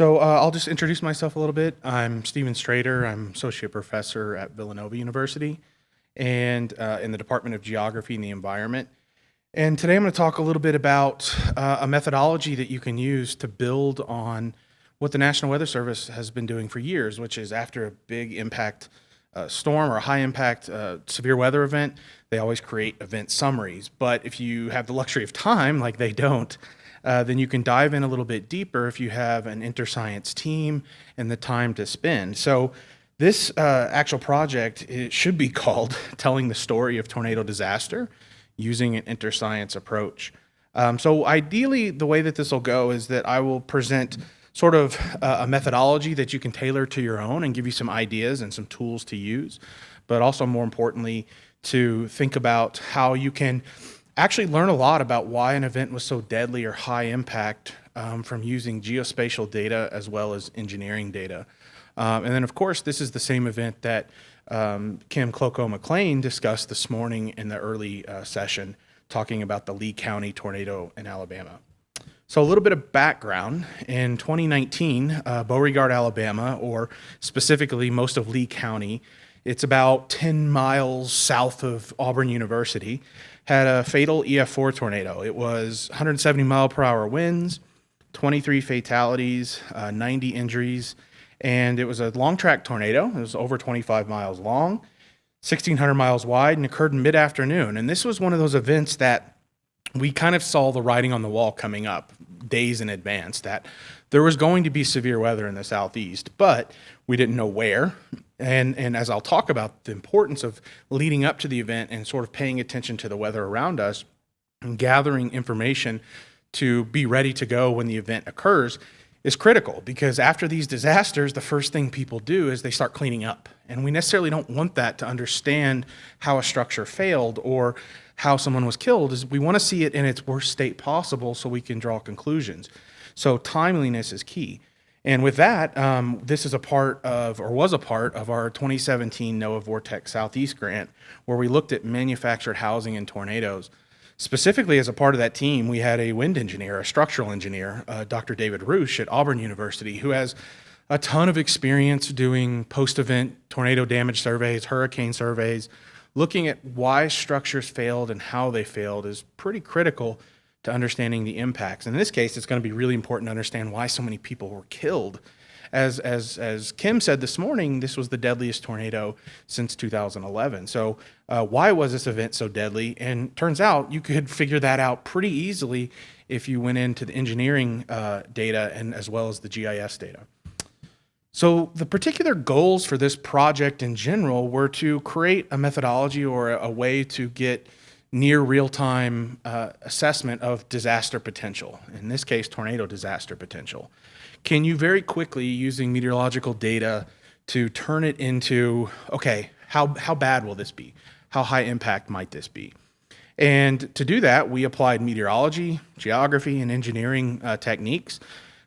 I'll just introduce myself a little bit. I'm Stephen Strader. I'm associate professor at Villanova University and in the Department of Geography and the Environment. And today I'm going to talk a little bit about a methodology that you can use to build on what the National Weather Service has been doing for years, which is after a big impact storm or a high impact severe weather event, they always create event summaries. But if you have the luxury of time, like they don't, then you can dive in a little bit deeper if you have an interscience team and the time to spend. So this actual project, it should be called Telling the Story of Tornado Disaster Using an Interscience Approach. So ideally, the way that this will go is that I will present sort of a methodology that you can tailor to your own and give you some ideas and some tools to use, but also more importantly, to think about how you can actually learn a lot about why an event was so deadly or high impact from using geospatial data as well as engineering data. And then of course, this is the same event that Kim Clocko-McLean discussed this morning in the early session, talking about the Lee County tornado in Alabama. So a little bit of background. In 2019, Beauregard, Alabama, or specifically most of Lee County, it's about 10 miles south of Auburn University, had a fatal EF-4 tornado. It was 170 mile per hour winds, 23 fatalities, 90 injuries, and it was a long track tornado. It was over 25 miles long, 1,600 miles wide, and occurred in mid-afternoon. And this was one of those events that we kind of saw the writing on the wall coming up days in advance, that there was going to be severe weather in the southeast, but we didn't know where. And as I'll talk about, the importance of leading up to the event and sort of paying attention to the weather around us and gathering information to be ready to go when the event occurs is critical, because after these disasters, the first thing people do is they start cleaning up. And we necessarily don't want that to understand how a structure failed or how someone was killed. Is we want to see it in its worst state possible so we can draw conclusions. So timeliness is key. And with that, this is a part of, or was a part of, our 2017 NOAA Vortex Southeast grant, where we looked at manufactured housing and tornadoes. Specifically, as a part of that team, we had a wind engineer, a structural engineer, Dr. David Roosh at Auburn University, who has a ton of experience doing post-event tornado damage surveys, hurricane surveys. Looking at why structures failed and how they failed is pretty critical to understanding the impacts. In this case, it's going to be really important to understand why so many people were killed. As Kim said this morning, this was the deadliest tornado since 2011. So why was this event so deadly? And turns out you could figure that out pretty easily if you went into the engineering data and as well as the GIS data. So the particular goals for this project in general were to create a methodology or a way to get near real-time assessment of disaster potential, in this case, tornado disaster potential. Can you very quickly, using meteorological data, to turn it into, okay, how bad will this be? How high impact might this be? And to do that, we applied meteorology, geography, and engineering techniques,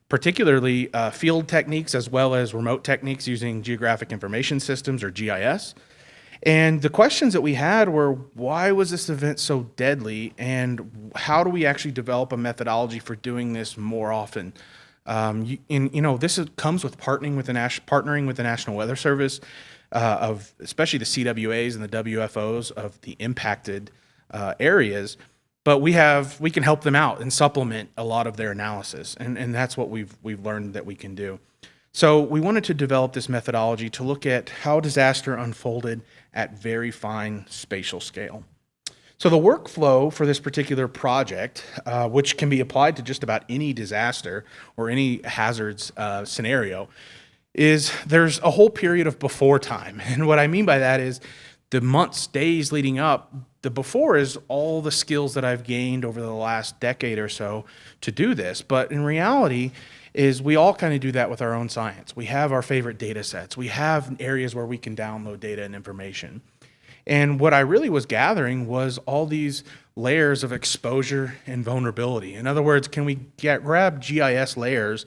particularly field techniques as well as remote techniques using geographic information systems, or GIS. And the questions that we had were, why was this event so deadly, and how do we actually develop a methodology for doing this more often? This comes with partnering with the National Weather Service, of especially the CWAs and the WFOs of the impacted areas. But we can help them out and supplement a lot of their analysis, and that's what we've learned that we can do. So we wanted to develop this methodology to look at how disaster unfolded at very fine spatial scale. So the workflow for this particular project, which can be applied to just about any disaster or any hazards scenario, is there's a whole period of before time. And what I mean by that is the months, days leading up. The before is all the skills that I've gained over the last decade or so to do this. But in reality, is we all kind of do that with our own science. We have our favorite data sets. We have areas where we can download data and information. And what I really was gathering was all these layers of exposure and vulnerability. In other words, can we grab GIS layers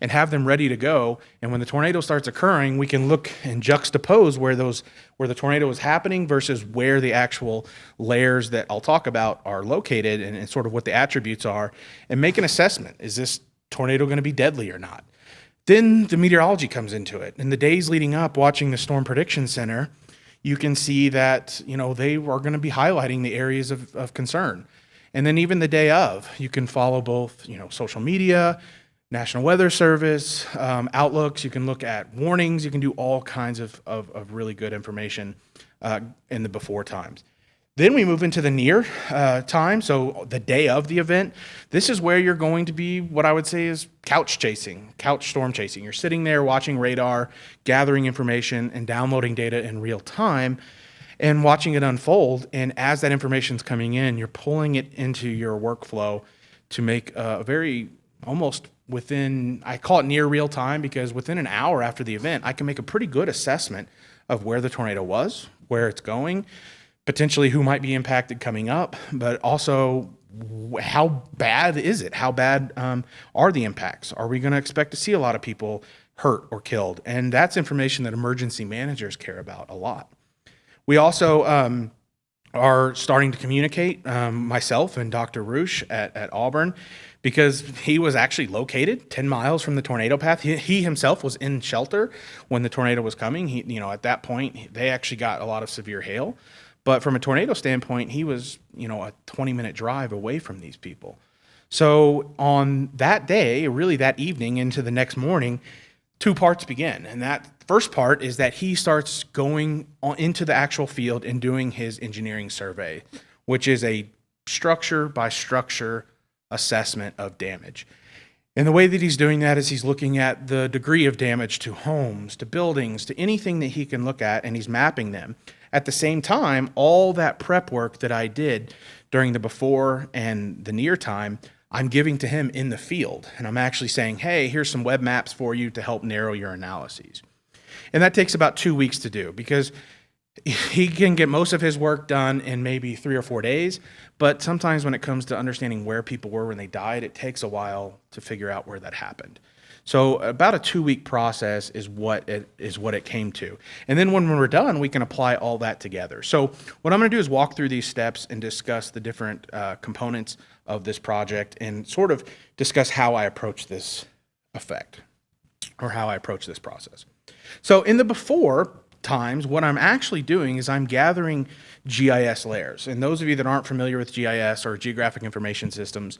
and have them ready to go, and when the tornado starts occurring, we can look and juxtapose where the tornado is happening versus where the actual layers that I'll talk about are located, and sort of what the attributes are, and make an assessment. Is this tornado going to be deadly or not? Then the meteorology comes into it. In the days leading up, watching the Storm Prediction Center, you can see that, they are going to be highlighting the areas of concern. And then even the day of, you can follow both, social media, National Weather Service, outlooks. You can look at warnings. You can do all kinds of really good information in the before times. Then we move into the near time, so the day of the event. This is where you're going to be what I would say is couch storm chasing. You're sitting there watching radar, gathering information, and downloading data in real time, and watching it unfold. And as that information's coming in, you're pulling it into your workflow to make a very almost within, I call it near real time, because within an hour after the event, I can make a pretty good assessment of where the tornado was, where it's going, potentially who might be impacted coming up, but also how bad is it? How bad are the impacts? Are we going to expect to see a lot of people hurt or killed? And that's information that emergency managers care about a lot. We also are starting to communicate, myself and Dr. Roosh at Auburn, because he was actually located 10 miles from the tornado path. He himself was in shelter when the tornado was coming. At that point, they actually got a lot of severe hail. But from a tornado standpoint, he was, a 20-minute drive away from these people. So on that day, really that evening into the next morning, two parts begin. And that first part is that he starts going into the actual field and doing his engineering survey, which is a structure by structure assessment of damage. And the way that he's doing that is he's looking at the degree of damage to homes, to buildings, to anything that he can look at, and he's mapping them. At the same time, all that prep work that I did during the before and the near time, I'm giving to him in the field. And I'm actually saying, hey, here's some web maps for you to help narrow your analyses. And that takes about 2 weeks to do, because he can get most of his work done in maybe 3 or 4 days. But sometimes when it comes to understanding where people were when they died, it takes a while to figure out where that happened. So about a 2-week process is what it came to. And then when we're done, we can apply all that together. So what I'm going to do is walk through these steps and discuss the different components of this project and sort of discuss how I approach this effect or how I approach this process. So in the before times, what I'm actually doing is I'm gathering GIS layers. And those of you that aren't familiar with GIS or geographic information systems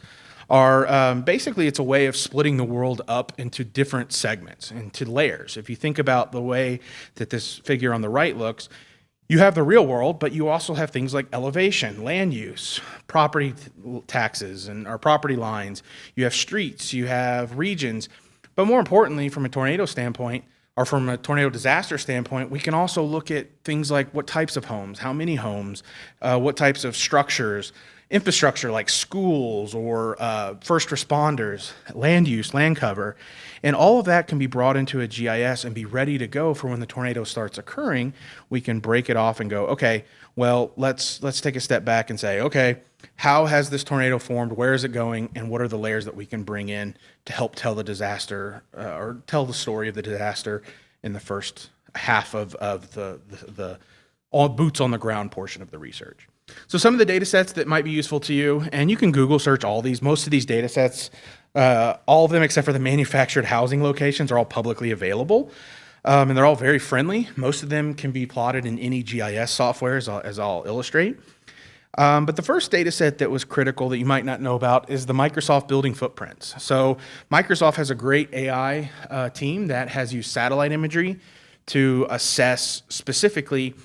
are basically, it's a way of splitting the world up into different segments, into layers. If you think about the way that this figure on the right looks, you have the real world, but you also have things like elevation, land use, property taxes, and our property lines. You have streets, you have regions. But more importantly, from a tornado standpoint, or from a tornado disaster standpoint, we can also look at things like what types of homes, how many homes, what types of structures, infrastructure like schools or first responders, land use, land cover, and all of that can be brought into a GIS and be ready to go for when the tornado starts occurring. We can break it off and go, okay, well, let's take a step back and say, okay, how has this tornado formed? Where is it going? And what are the layers that we can bring in to help tell the disaster or tell the story of the disaster in the first half of the all boots on the ground portion of the research. So some of the data sets that might be useful to you, and you can Google search all these. Most of these data sets, all of them except for the manufactured housing locations, are all publicly available. And they're all very friendly. Most of them can be plotted in any GIS software, as I'll illustrate. But the first data set that was critical that you might not know about is the Microsoft building footprints. So Microsoft has a great AI team that has used satellite imagery to assess specifically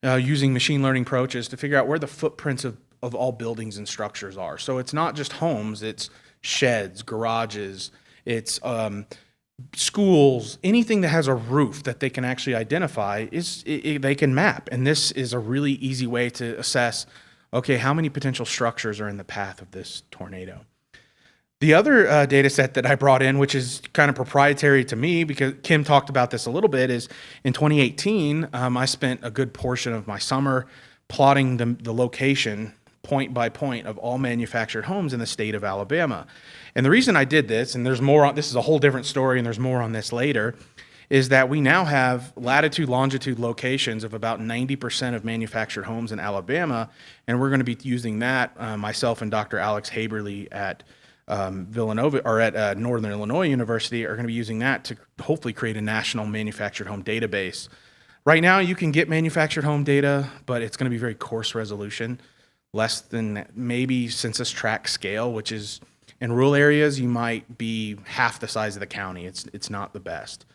using machine learning approaches to figure out where the footprints of all buildings and structures are. So it's not just homes, it's sheds, garages, it's schools, anything that has a roof that they can actually identify, they can map. And this is a really easy way to assess, okay, how many potential structures are in the path of this tornado. The other data set that I brought in, which is kind of proprietary to me because Kim talked about this a little bit, is in 2018, I spent a good portion of my summer plotting the location point by point of all manufactured homes in the state of Alabama. And the reason I did this, and there's more on, this is a whole different story and there's more on this later, is that we now have latitude, longitude locations of about 90% of manufactured homes in Alabama, and we're going to be using that, myself and Dr. Alex Haberly at Villanova or at Northern Illinois University are going to be using that to hopefully create a national manufactured home database. Right now, you can get manufactured home data, but it's going to be very coarse resolution, less than maybe census tract scale, which is in rural areas, you might be half the size of the county. It's not the best.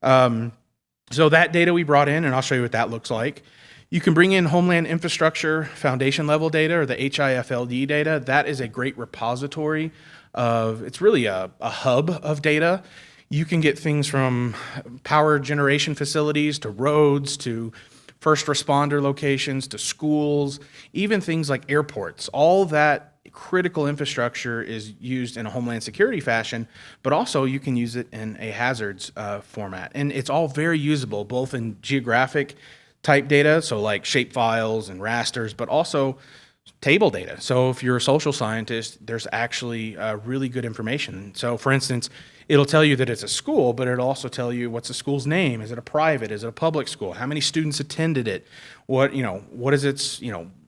So that data we brought in, and I'll show you what that looks like. You can bring in homeland infrastructure foundation level data or the HIFLD data. That is a great repository it's really a hub of data. You can get things from power generation facilities to roads to first responder locations to schools, even things like airports. All that critical infrastructure is used in a homeland security fashion, but also you can use it in a hazards format. And it's all very usable, both in geographic type data, so like shape files and rasters, but also table data. So if you're a social scientist, there's actually really good information. So for instance, it'll tell you that it's a school, but it'll also tell you what's the school's name. Is it a private? Is it a public school? How many students attended it? What is its,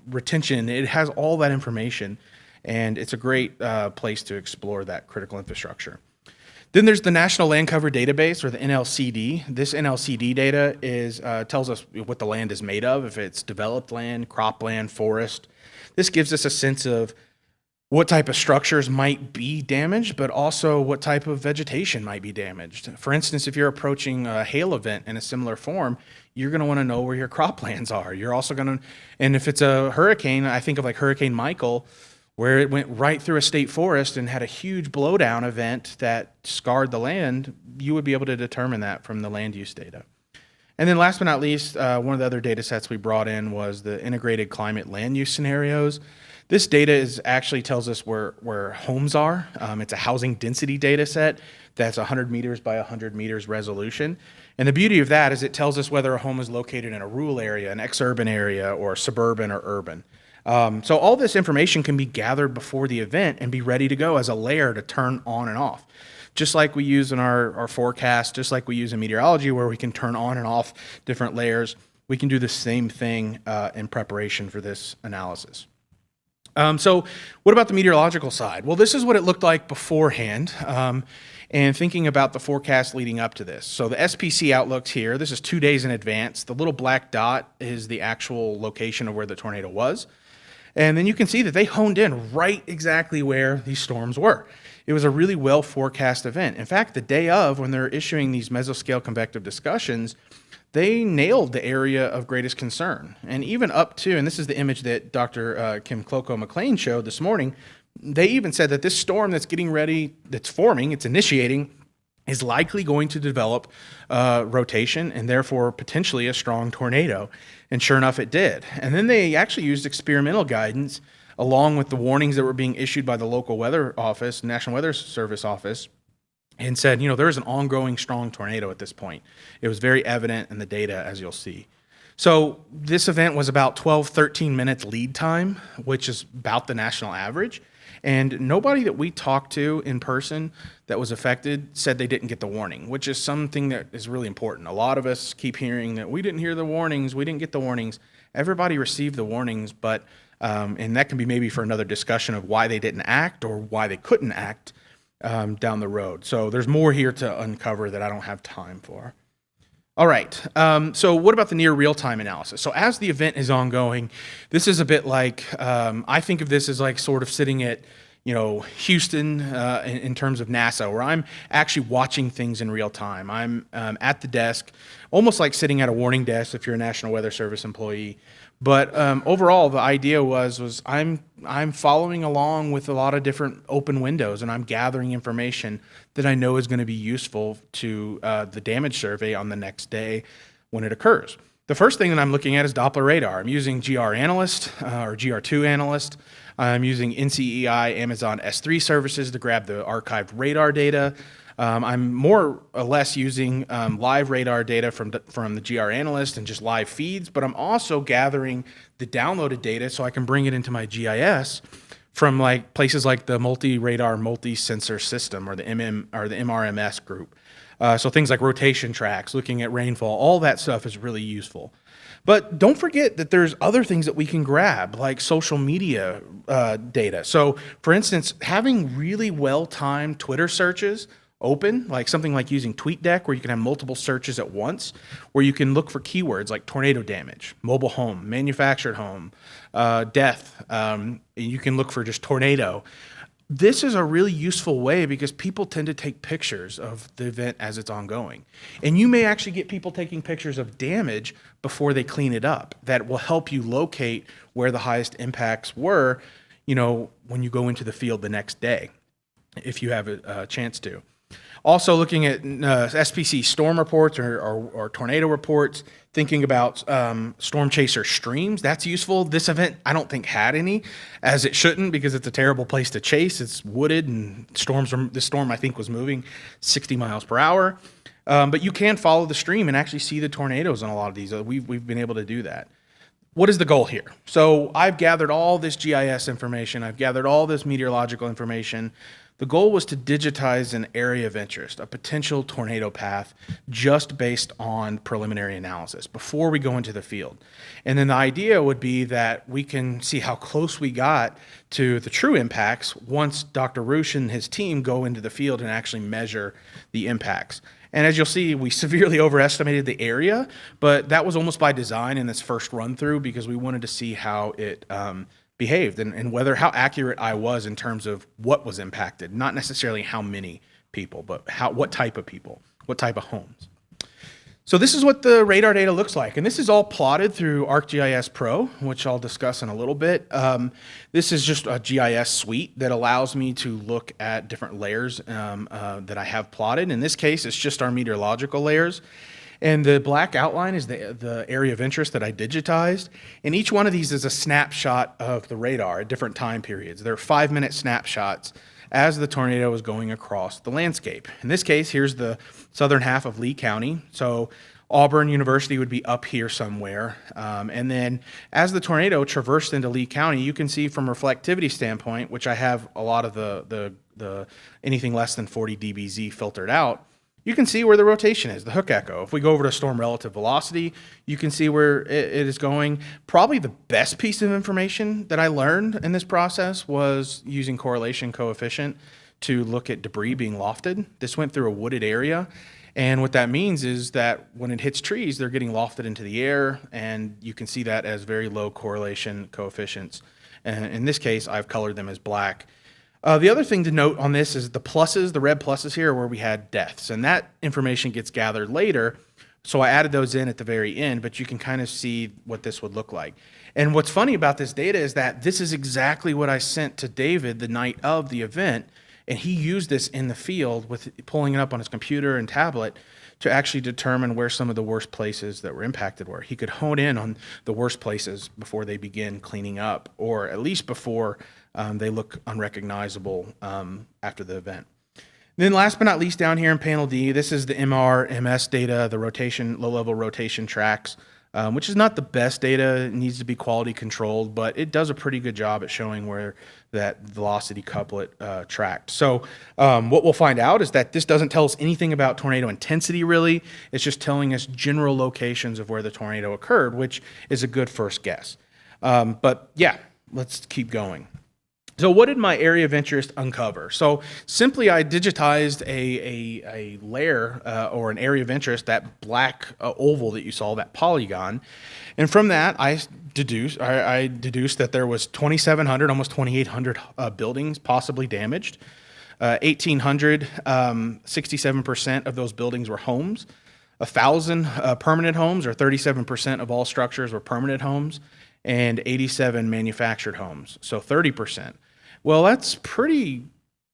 retention? It has all that information, and it's a great place to explore that critical infrastructure. Then there's the National Land Cover Database, or the NLCD. This NLCD data tells us what the land is made of, if it's developed land, cropland, forest. This gives us a sense of what type of structures might be damaged, but also what type of vegetation might be damaged. For instance, if you're approaching a hail event in a similar form, you're going to want to know where your croplands are. You're also going to, and if it's a hurricane, I think of like Hurricane Michael, where it went right through a state forest and had a huge blowdown event that scarred the land, you would be able to determine that from the land use data. And then last but not least, one of the other data sets we brought in was the integrated climate land use scenarios. This data actually tells us where homes are. It's a housing density data set that's 100 meters by 100 meters resolution. And the beauty of that is it tells us whether a home is located in a rural area, an exurban area, or suburban or urban. So all this information can be gathered before the event and be ready to go as a layer to turn on and off. Just like we use in our forecast, just like we use in meteorology where we can turn on and off different layers, we can do the same thing in preparation for this analysis. So what about the meteorological side? Well, this is what it looked like beforehand, and thinking about the forecast leading up to this. So the SPC outlooks here, this is 2 days in advance. The little black dot is the actual location of where the tornado was. And then you can see that they honed in right exactly where these storms were. It was a really well forecast event. In fact, the day of, when they're issuing these mesoscale convective discussions, they nailed the area of greatest concern. And even up to, and this is the image that Dr. Kim Cloko-McLean showed this morning, they even said that this storm that's getting ready, that's forming, it's initiating, is likely going to develop rotation and therefore potentially a strong tornado. And sure enough, it did. And then they actually used experimental guidance along with the warnings that were being issued by the local weather office, National Weather Service office, and said, there is an ongoing strong tornado at this point. It was very evident in the data, as you'll see. So this event was about 12, 13 minutes lead time, which is about the national average. And nobody that we talked to in person that was affected said they didn't get the warning, which is something that is really important. A lot of us keep hearing that we didn't hear the warnings, we didn't get the warnings. Everybody received the warnings, but, and that can be maybe for another discussion of why they didn't act or why they couldn't act down the road. So there's more here to uncover that I don't have time for. All right, so what about the near real-time analysis? So as the event is ongoing, this is a bit like, I think of this as like sort of sitting at, Houston in terms of NASA, where I'm actually watching things in real time. I'm at the desk, almost like sitting at a warning desk if you're a National Weather Service employee. But overall, the idea was I'm following along with a lot of different open windows, and I'm gathering information that I know is going to be useful to the damage survey on the next day when it occurs. The first thing that I'm looking at is Doppler radar. I'm using GR Analyst or GR2 Analyst. I'm using NCEI Amazon S3 services to grab the archived radar data. I'm more or less using live radar data from the GR Analyst and just live feeds, but I'm also gathering the downloaded data so I can bring it into my GIS from like places like the multi-radar, multi-sensor system or the MRMS group. So things like rotation tracks, looking at rainfall, all that stuff is really useful. But don't forget that there's other things that we can grab, like social media data. So for instance, having really well-timed Twitter searches open, like something like using TweetDeck, where you can have multiple searches at once, where you can look for keywords like tornado damage, mobile home, manufactured home, death. You can look for just tornado. This is a really useful way because people tend to take pictures of the event as it's ongoing. And you may actually get people taking pictures of damage before they clean it up. That will help you locate where the highest impacts were, when you go into the field the next day, if you have a chance to. Also looking at SPC storm reports or tornado reports, thinking about storm chaser streams, that's useful. This event, I don't think had any, as it shouldn't, because it's a terrible place to chase. It's wooded, and this storm, I think, was moving 60 miles per hour. But you can follow the stream and actually see the tornadoes on a lot of these. We've been able to do that. What is the goal here? So I've gathered all this GIS information. I've gathered all this meteorological information. The goal was to digitize an area of interest, a potential tornado path, just based on preliminary analysis before we go into the field. And then the idea would be that we can see how close we got to the true impacts once Dr. Roosh and his team go into the field and actually measure the impacts. And as you'll see, we severely overestimated the area, but that was almost by design in this first run through, because we wanted to see how it behaved and how accurate I was in terms of what was impacted, not necessarily how many people, but what type of people, what type of homes. So this is what the radar data looks like, and this is all plotted through ArcGIS Pro, which I'll discuss in a little bit. This is just a GIS suite that allows me to look at different layers that I have plotted. In this case, it's just our meteorological layers. And the black outline is the area of interest that I digitized. And each one of these is a snapshot of the radar at different time periods. They're 5-minute snapshots as the tornado is going across the landscape. In this case, here's the southern half of Lee County. So Auburn University would be up here somewhere. And then as the tornado traversed into Lee County, you can see from a reflectivity standpoint, which I have a lot of the anything less than 40 dBz filtered out, you can see where the rotation is, the hook echo. If we go over to storm relative velocity, you can see where it is going. Probably the best piece of information that I learned in this process was using correlation coefficient to look at debris being lofted. This went through a wooded area, and what that means is that when it hits trees, they're getting lofted into the air, and you can see that as very low correlation coefficients. And in this case, I've colored them as black. The other thing to note on this is the pluses, the red pluses here, are where we had deaths, and that information gets gathered later. So I added those in at the very end, but you can kind of see what this would look like. And what's funny about this data is that this is exactly what I sent to David the night of the event, and he used this in the field with pulling it up on his computer and tablet to actually determine where some of the worst places that were impacted were. He could hone in on the worst places before they begin cleaning up, or at least before they look unrecognizable after the event. Then last but not least, down here in panel D, this is the MR/MS data, the low-level rotation tracks, which is not the best data. It needs to be quality controlled, but it does a pretty good job at showing where that velocity couplet tracked. So what we'll find out is that this doesn't tell us anything about tornado intensity, really. It's just telling us general locations of where the tornado occurred, which is a good first guess. But yeah, let's keep going. So what did my area of interest uncover? So simply I digitized a layer or an area of interest, that black oval that you saw, that polygon. And from that, I deduced that there was 2,700, almost 2,800 buildings possibly damaged. 1,800, 67% of those buildings were homes. 1,000 permanent homes, or 37% of all structures were permanent homes, and 87 manufactured homes, so 30%. Well, that's pretty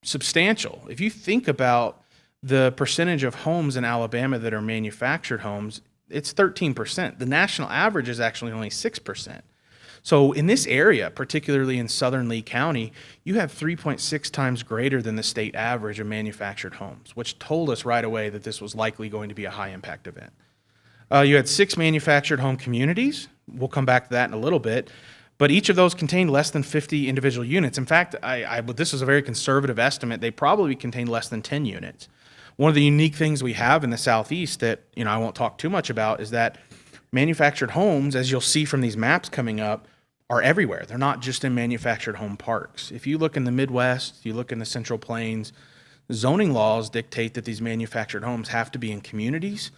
substantial. If you think about the percentage of homes in Alabama that are manufactured homes, it's 13%. The national average is actually only 6%. So in this area, particularly in southern Lee County, you have 3.6 times greater than the state average of manufactured homes, which told us right away that this was likely going to be a high impact event. You had 6 manufactured home communities. We'll come back to that in a little bit. But each of those contained less than 50 individual units. In fact, this is a very conservative estimate. They probably contained less than 10 units. One of the unique things we have in the Southeast that, I won't talk too much about is that manufactured homes, as you'll see from these maps coming up, are everywhere. They're not just in manufactured home parks. If you look in the Midwest, you look in the Central Plains, zoning laws dictate that these manufactured homes have to be in communities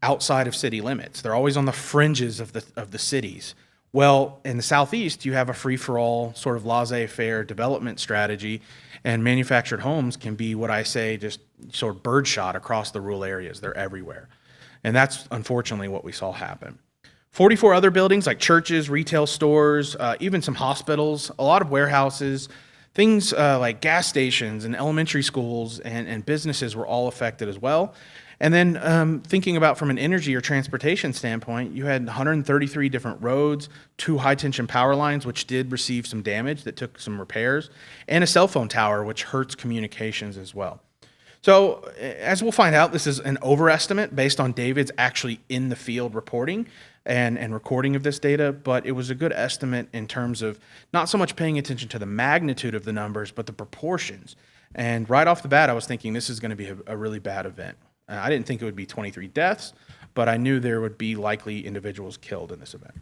outside of city limits. They're always on the fringes of the cities. Well, in the Southeast, you have a free-for-all sort of laissez-faire development strategy, and manufactured homes can be what I say just sort of birdshot across the rural areas. They're everywhere. And that's unfortunately what we saw happen. 44 other buildings like churches, retail stores, even some hospitals, a lot of warehouses, things like gas stations and elementary schools and businesses were all affected as well. And then thinking about from an energy or transportation standpoint, you had 133 different roads, 2 high-tension power lines, which did receive some damage that took some repairs, and a cell phone tower, which hurts communications as well. So as we'll find out, this is an overestimate based on David's actually in the field reporting and recording of this data, but it was a good estimate in terms of not so much paying attention to the magnitude of the numbers, but the proportions. And right off the bat, I was thinking this is going to be a really bad event. I didn't think it would be 23 deaths, but I knew there would be likely individuals killed in this event.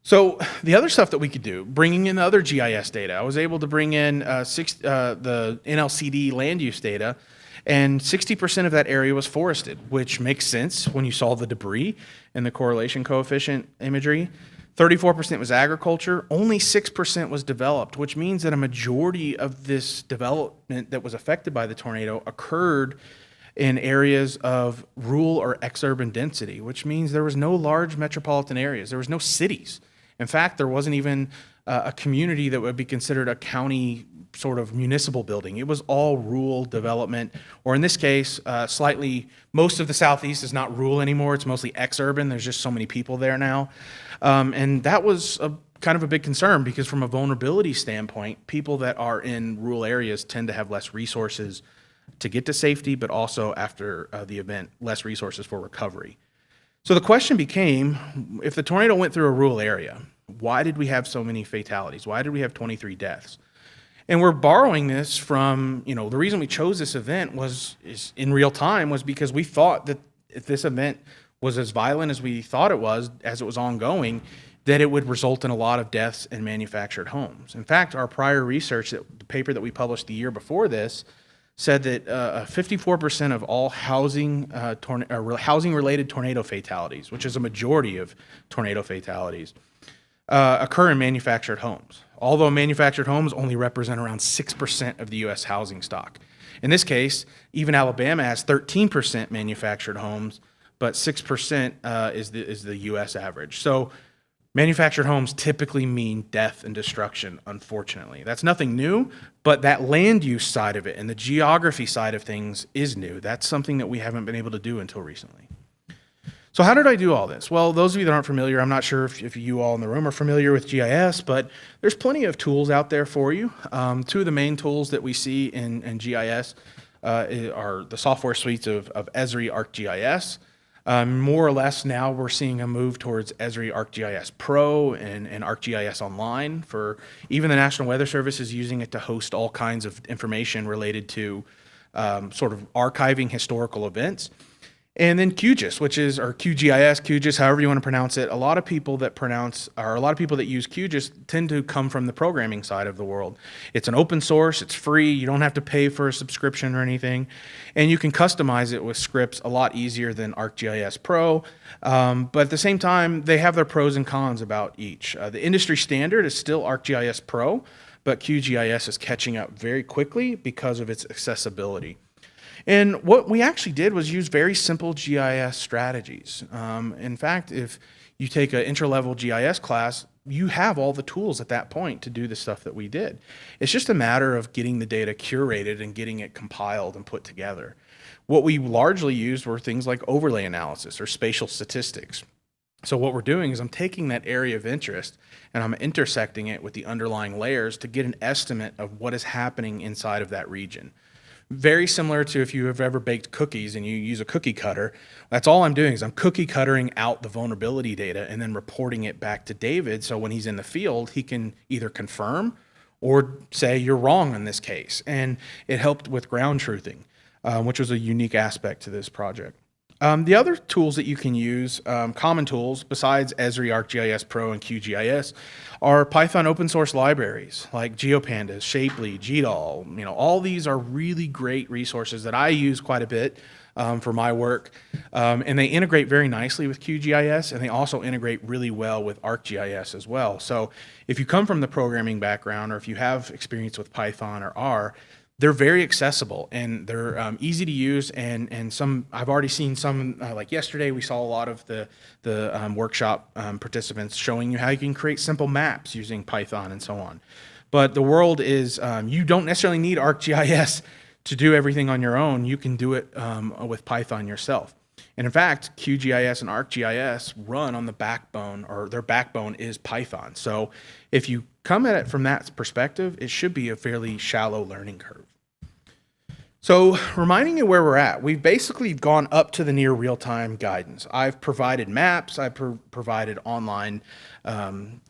So the other stuff that we could do, bringing in other GIS data, I was able to bring in the NLCD land use data, and 60% of that area was forested, which makes sense when you saw the debris and the correlation coefficient imagery. 34% was agriculture, only 6% was developed, which means that a majority of this development that was affected by the tornado occurred in areas of rural or exurban density, which means there was no large metropolitan areas. There was no cities. In fact, there wasn't even a community that would be considered a county sort of municipal building. It was all rural development, or in this case, most of the Southeast is not rural anymore. It's mostly exurban. There's just so many people there now. And that was kind of a big concern because from a vulnerability standpoint, people that are in rural areas tend to have less resources to get to safety, but also after the event, less resources for recovery. So the question became, if the tornado went through a rural area, why did we have so many fatalities? Why did we have 23 deaths? And we're borrowing this from, the reason we chose this event is in real time was because we thought that if this event was as violent as we thought it was, as it was ongoing, that it would result in a lot of deaths in manufactured homes. In fact, our prior research, the paper that we published the year before this, said that 54% of all housing-related tornado fatalities, which is a majority of tornado fatalities, occur in manufactured homes. Although manufactured homes only represent around 6% of the U.S. housing stock. In this case, even Alabama has 13% manufactured homes, but 6% is the U.S. average. So manufactured homes typically mean death and destruction, unfortunately. That's nothing new, but that land use side of it and the geography side of things is new. That's something that we haven't been able to do until recently. So how did I do all this? Well, those of you that aren't familiar, I'm not sure if you all in the room are familiar with GIS, but there's plenty of tools out there for you. 2 of the main tools that we see in GIS are the software suites of Esri ArcGIS. More or less now we're seeing a move towards Esri ArcGIS Pro and ArcGIS Online. For even the National Weather Service is using it to host all kinds of information related to sort of archiving historical events. And then QGIS, or QGIS, however you want to pronounce it. A lot of people that use QGIS tend to come from the programming side of the world. It's an open source, it's free, you don't have to pay for a subscription or anything, and you can customize it with scripts a lot easier than ArcGIS Pro. But at the same time, they have their pros and cons about each. The industry standard is still ArcGIS Pro, but QGIS is catching up very quickly because of its accessibility. And what we actually did was use very simple GIS strategies. In fact, if you take an intro-level GIS class, you have all the tools at that point to do the stuff that we did. It's just a matter of getting the data curated and getting it compiled and put together. What we largely used were things like overlay analysis or spatial statistics. So what we're doing is I'm taking that area of interest and I'm intersecting it with the underlying layers to get an estimate of what is happening inside of that region. Very similar to if you have ever baked cookies and you use a cookie cutter. That's all I'm doing is I'm cookie cuttering out the vulnerability data and then reporting it back to David so when he's in the field, he can either confirm or say you're wrong in this case. And it helped with ground truthing. which was a unique aspect to this project. The other tools that you can use, common tools besides Esri, ArcGIS Pro, and QGIS, are Python open source libraries like GeoPandas, Shapely, GDAL. All these are really great resources that I use quite a bit for my work, and they integrate very nicely with QGIS, and they also integrate really well with ArcGIS as well. So if you come from the programming background, or if you have experience with Python or R, they're very accessible, and they're easy to use, and some I've already seen some, like yesterday we saw a lot of the workshop participants showing you how you can create simple maps using Python and so on. But the world is, you don't necessarily need ArcGIS to do everything on your own. You can do it with Python yourself. And in fact, QGIS and ArcGIS run on the backbone, or their backbone is Python. So if you come at it from that perspective, it should be a fairly shallow learning curve. So reminding you where we're at, we've basically gone up to the near real-time guidance. I've provided maps, I've provided online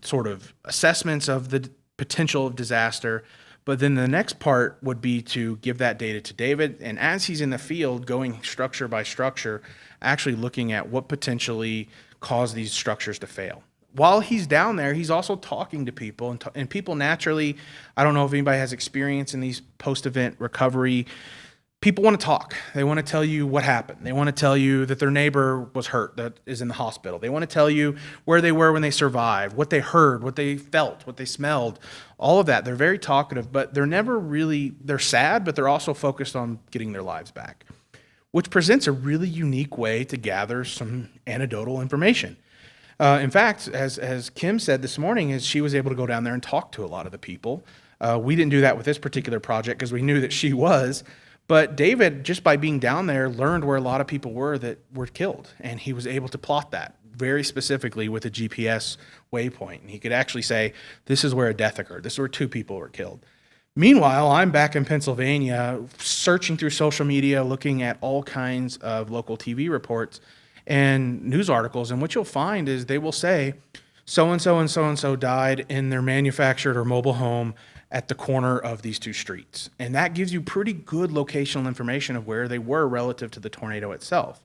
sort of assessments of the potential of disaster, but then the next part would be to give that data to David, and as he's in the field going structure by structure, actually looking at what potentially caused these structures to fail. While he's down there, he's also talking to people, and people naturally, I don't know if anybody has experience in these post-event recovery, people want to talk. They want to tell you what happened. They want to tell you that their neighbor was hurt, that is in the hospital. They want to tell you where they were when they survived, what they heard, what they felt, what they smelled, all of that. They're very talkative, but they're never really, they're sad, but they're also focused on getting their lives back, which presents a really unique way to gather some anecdotal information. In fact, as Kim said this morning, is she was able to go down there and talk to a lot of the people. We didn't do that with this particular project because we knew that she was, but David, just by being down there, learned where a lot of people were that were killed, and he was able to plot that very specifically with a GPS waypoint. And he could actually say, this is where a death occurred. This is where 2 people were killed. Meanwhile, I'm back in Pennsylvania, searching through social media, looking at all kinds of local TV reports and news articles, and what you'll find is they will say, so-and-so and so-and-so died in their manufactured or mobile home at the corner of these 2 streets. And that gives you pretty good locational information of where they were relative to the tornado itself.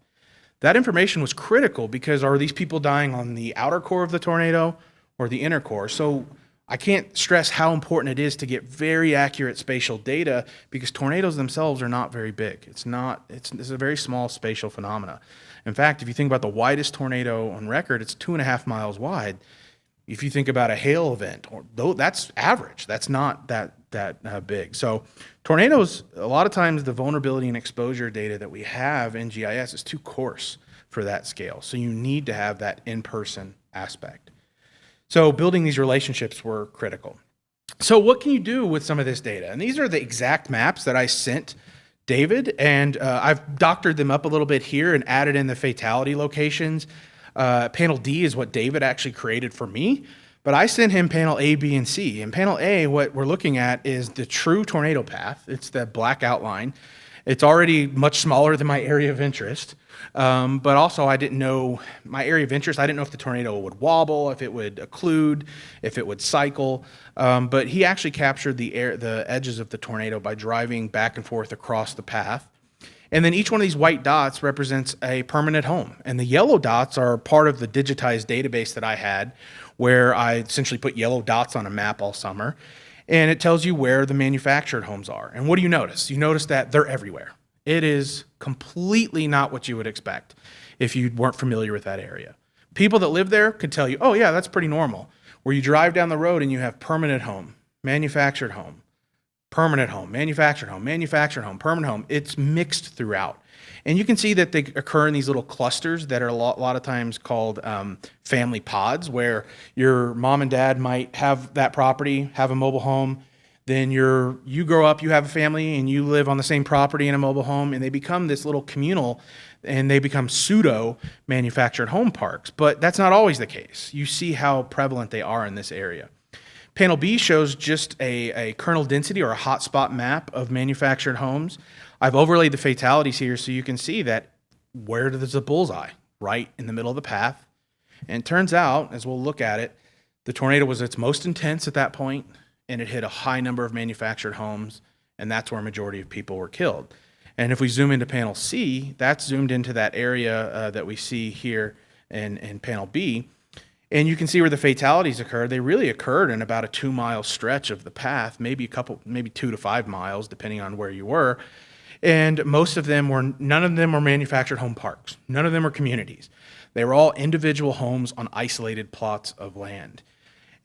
That information was critical because are these people dying on the outer core of the tornado or the inner core? So I can't stress how important it is to get very accurate spatial data because tornadoes themselves are not very big. It's a very small spatial phenomena. In fact, if you think about the widest tornado on record, it's 2.5 miles wide. If you think about a hail event, that's average. That's not that big. So tornadoes, a lot of times the vulnerability and exposure data that we have in GIS is too coarse for that scale. So you need to have that in-person aspect. So building these relationships were critical. So what can you do with some of this data? And these are the exact maps that I sent David, and I've doctored them up a little bit here and added in the fatality locations. Panel D is what David actually created for me, but I sent him panel A, B, and C. And panel A, what we're looking at is the true tornado path. It's the black outline. It's already much smaller than my area of interest, but also I didn't know my area of interest. I didn't know if the tornado would wobble, if it would occlude, if it would cycle, but he actually captured the edges of the tornado by driving back and forth across the path. And then each one of these white dots represents a permanent home. And the yellow dots are part of the digitized database that I had, where I essentially put yellow dots on a map all summer. And it tells you where the manufactured homes are. And what do you notice? You notice that they're everywhere. It is completely not what you would expect if you weren't familiar with that area. People that live there could tell you, oh yeah, that's pretty normal. Where you drive down the road and you have permanent home, manufactured home, permanent home, manufactured home, manufactured home, permanent home. It's mixed throughout. And you can see that they occur in these little clusters that are a lot of times called family pods, where your mom and dad might have that property, have a mobile home. Then you grow up, you have a family, and you live on the same property in a mobile home, and they become this little communal, and they become pseudo manufactured home parks. But that's not always the case. You see how prevalent they are in this area. Panel B shows just a kernel density or a hotspot map of manufactured homes. I've overlaid the fatalities here so you can see that where there's a bullseye, right in the middle of the path. And it turns out, as we'll look at it, the tornado was its most intense at that point, and it hit a high number of manufactured homes, and that's where a majority of people were killed. And if we zoom into panel C, that's zoomed into that area that we see here in panel B. And you can see where the fatalities occurred. They really occurred in about a 2-mile stretch of the path, maybe 2 to 5 miles, depending on where you were. And none of them were manufactured home parks. None of them were communities. They were all individual homes on isolated plots of land.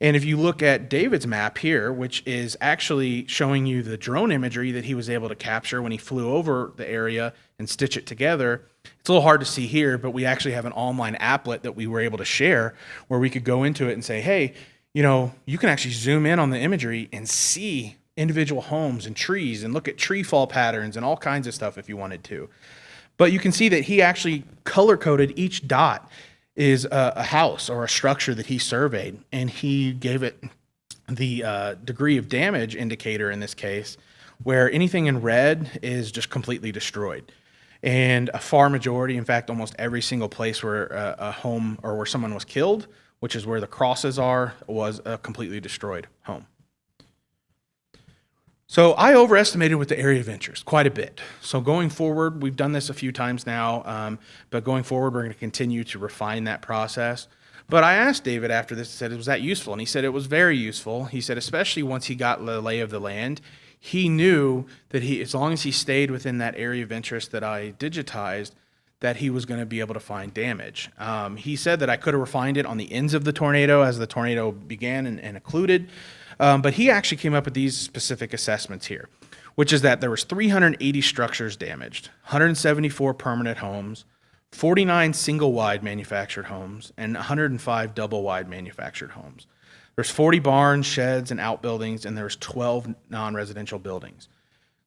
And if you look at David's map here, which is actually showing you the drone imagery that he was able to capture when he flew over the area and stitch it together, it's a little hard to see here, but we actually have an online applet that we were able to share where we could go into it and say, hey, you can actually zoom in on the imagery and see individual homes and trees and look at tree fall patterns and all kinds of stuff if you wanted to. But you can see that he actually color-coded each dot is a house or a structure that he surveyed, and he gave it the degree of damage indicator in this case, where anything in red is just completely destroyed. And a far majority, in fact, almost every single place where a home or where someone was killed, which is where the crosses are, was a completely destroyed home. So I overestimated with the area of interest quite a bit. So going forward, we've done this a few times now, but going forward, we're going to continue to refine that process. But I asked David after this, I said, was that useful? And he said it was very useful. He said, especially once he got the lay of the land, he knew that as long as he stayed within that area of interest that I digitized, that he was going to be able to find damage. He said that I could have refined it on the ends of the tornado as the tornado began and occluded. But he actually came up with these specific assessments here, which is that there was 380 structures damaged, 174 permanent homes, 49 single-wide manufactured homes, and 105 double-wide manufactured homes. There's 40 barns, sheds, and outbuildings, and there's 12 non-residential buildings.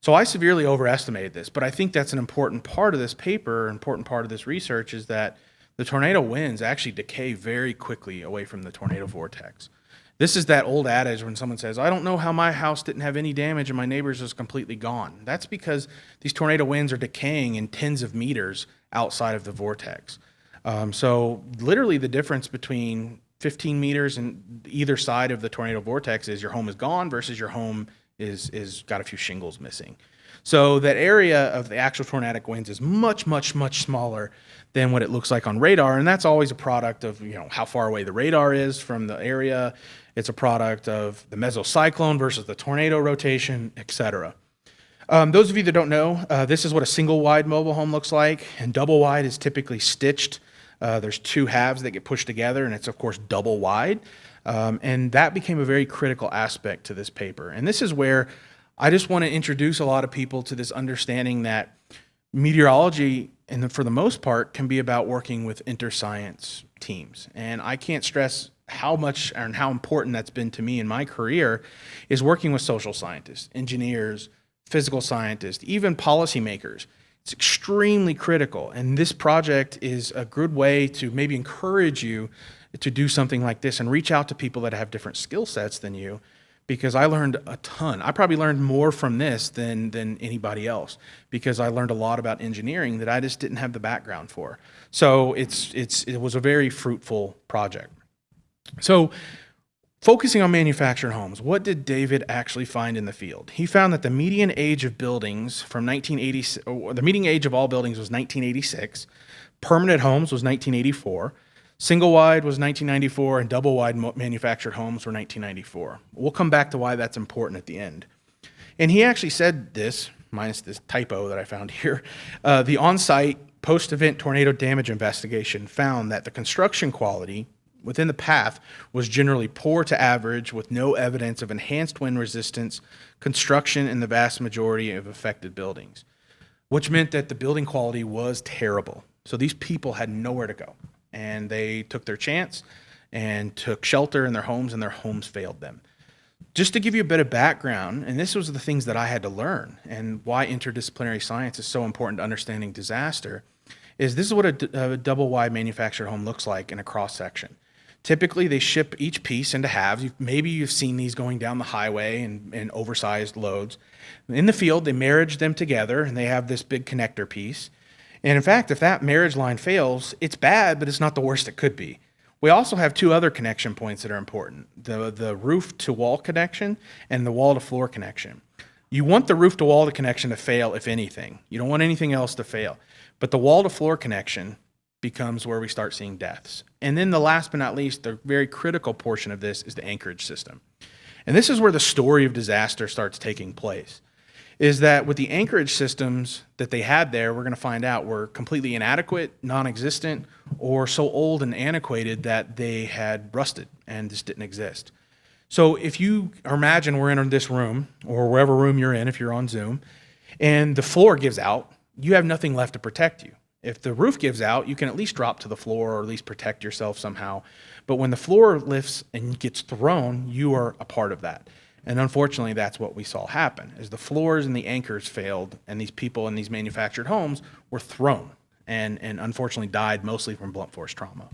So I severely overestimated this, but I think that's an important part of this paper, an important part of this research, is that the tornado winds actually decay very quickly away from the tornado vortex. This is that old adage when someone says, I don't know how my house didn't have any damage and my neighbor's is completely gone. That's because these tornado winds are decaying in tens of meters outside of the vortex. So literally the difference between 15 meters and either side of the tornado vortex is your home is gone versus your home is got a few shingles missing. So that area of the actual tornadic winds is much, much, much smaller than what it looks like on radar, and that's always a product of how far away the radar is from the area. It's a product of the mesocyclone versus the tornado rotation, etc. Those of you that don't know, this is what a single-wide mobile home looks like, and double-wide is typically stitched. There's two halves that get pushed together, and it's, of course, double-wide. And that became a very critical aspect to this paper. And this is where I just want to introduce a lot of people to this understanding that meteorology, and for the most part, can be about working with interscience teams. And I can't stress how much and how important that's been to me in my career is working with social scientists, engineers, physical scientists, even policymakers. It's extremely critical. And this project is a good way to maybe encourage you to do something like this and reach out to people that have different skill sets than you, because I learned a ton. I probably learned more from this than anybody else, because I learned a lot about engineering that I just didn't have the background for. So it was a very fruitful project. So focusing on manufactured homes, what did David actually find in the field? He found that the median age of buildings from 1980, or the median age of all buildings was 1986, permanent homes was 1984, single-wide was 1994, and double-wide manufactured homes were 1994. We'll come back to why that's important at the end. And he actually said this, minus this typo that I found here, the on-site post-event tornado damage investigation found that the construction quality within the path was generally poor to average, with no evidence of enhanced wind resistance construction in the vast majority of affected buildings, which meant that the building quality was terrible. So these people had nowhere to go, and they took their chance and took shelter in their homes, and their homes failed them. Just to give you a bit of background, and this was the things that I had to learn and why interdisciplinary science is so important to understanding disaster, is this is what a double-wide manufactured home looks like in a cross-section. Typically, they ship each piece into halves. Maybe you've seen these going down the highway in oversized loads. In the field, they marriage them together, and they have this big connector piece. And in fact, if that marriage line fails, it's bad, but it's not the worst it could be. We also have two other connection points that are important, the roof-to-wall connection and the wall-to-floor connection. You want the roof-to-wall connection to fail, if anything. You don't want anything else to fail. But the wall-to-floor connection becomes where we start seeing deaths. And then the last but not least, the very critical portion of this is the anchorage system. And this is where the story of disaster starts taking place, is that with the anchorage systems that they had there, we're going to find out were completely inadequate, non-existent, or so old and antiquated that they had rusted and just didn't exist. So if you imagine we're in this room, or wherever room you're in if you're on Zoom, and the floor gives out, you have nothing left to protect you. If the roof gives out, you can at least drop to the floor or at least protect yourself somehow. But when the floor lifts and gets thrown, you are a part of that. And unfortunately, that's what we saw happen, is the floors and the anchors failed, and these people in these manufactured homes were thrown and unfortunately died mostly from blunt force trauma.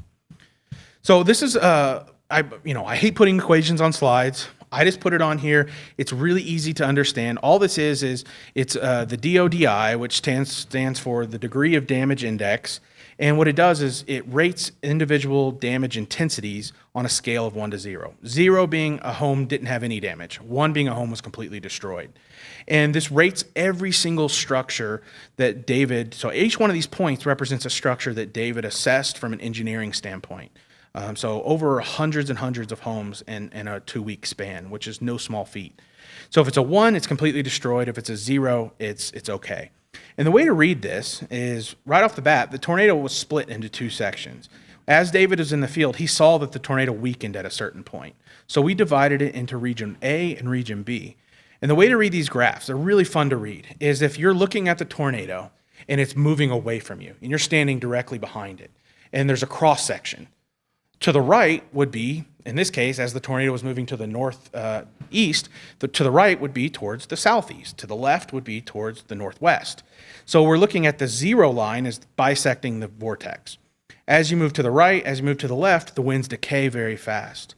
So this is, I hate putting equations on slides. I just put it on here. It's really easy to understand. All this is it's the DODI, which stands for the degree of damage index. And what it does is it rates individual damage intensities on a scale of 1 to 0. 0 being a home didn't have any damage. 1 being a home was completely destroyed. And this rates every single structure that so each one of these points represents a structure that David assessed from an engineering standpoint. So over hundreds and hundreds of homes in a 2-week span, which is no small feat. So if it's a 1, it's completely destroyed. If it's a 0, it's okay. And the way to read this is, right off the bat, the tornado was split into 2 sections. As David was in the field, he saw that the tornado weakened at a certain point. So we divided it into region A and region B. And the way to read these graphs, they're really fun to read, is if you're looking at the tornado and it's moving away from you and you're standing directly behind it and there's a cross section. To the right would be, in this case, as the tornado was moving to the northeast, to the right would be towards the southeast. To the left would be towards the northwest. So we're looking at the 0 line as bisecting the vortex. As you move to the right, as you move to the left, the winds decay very fast.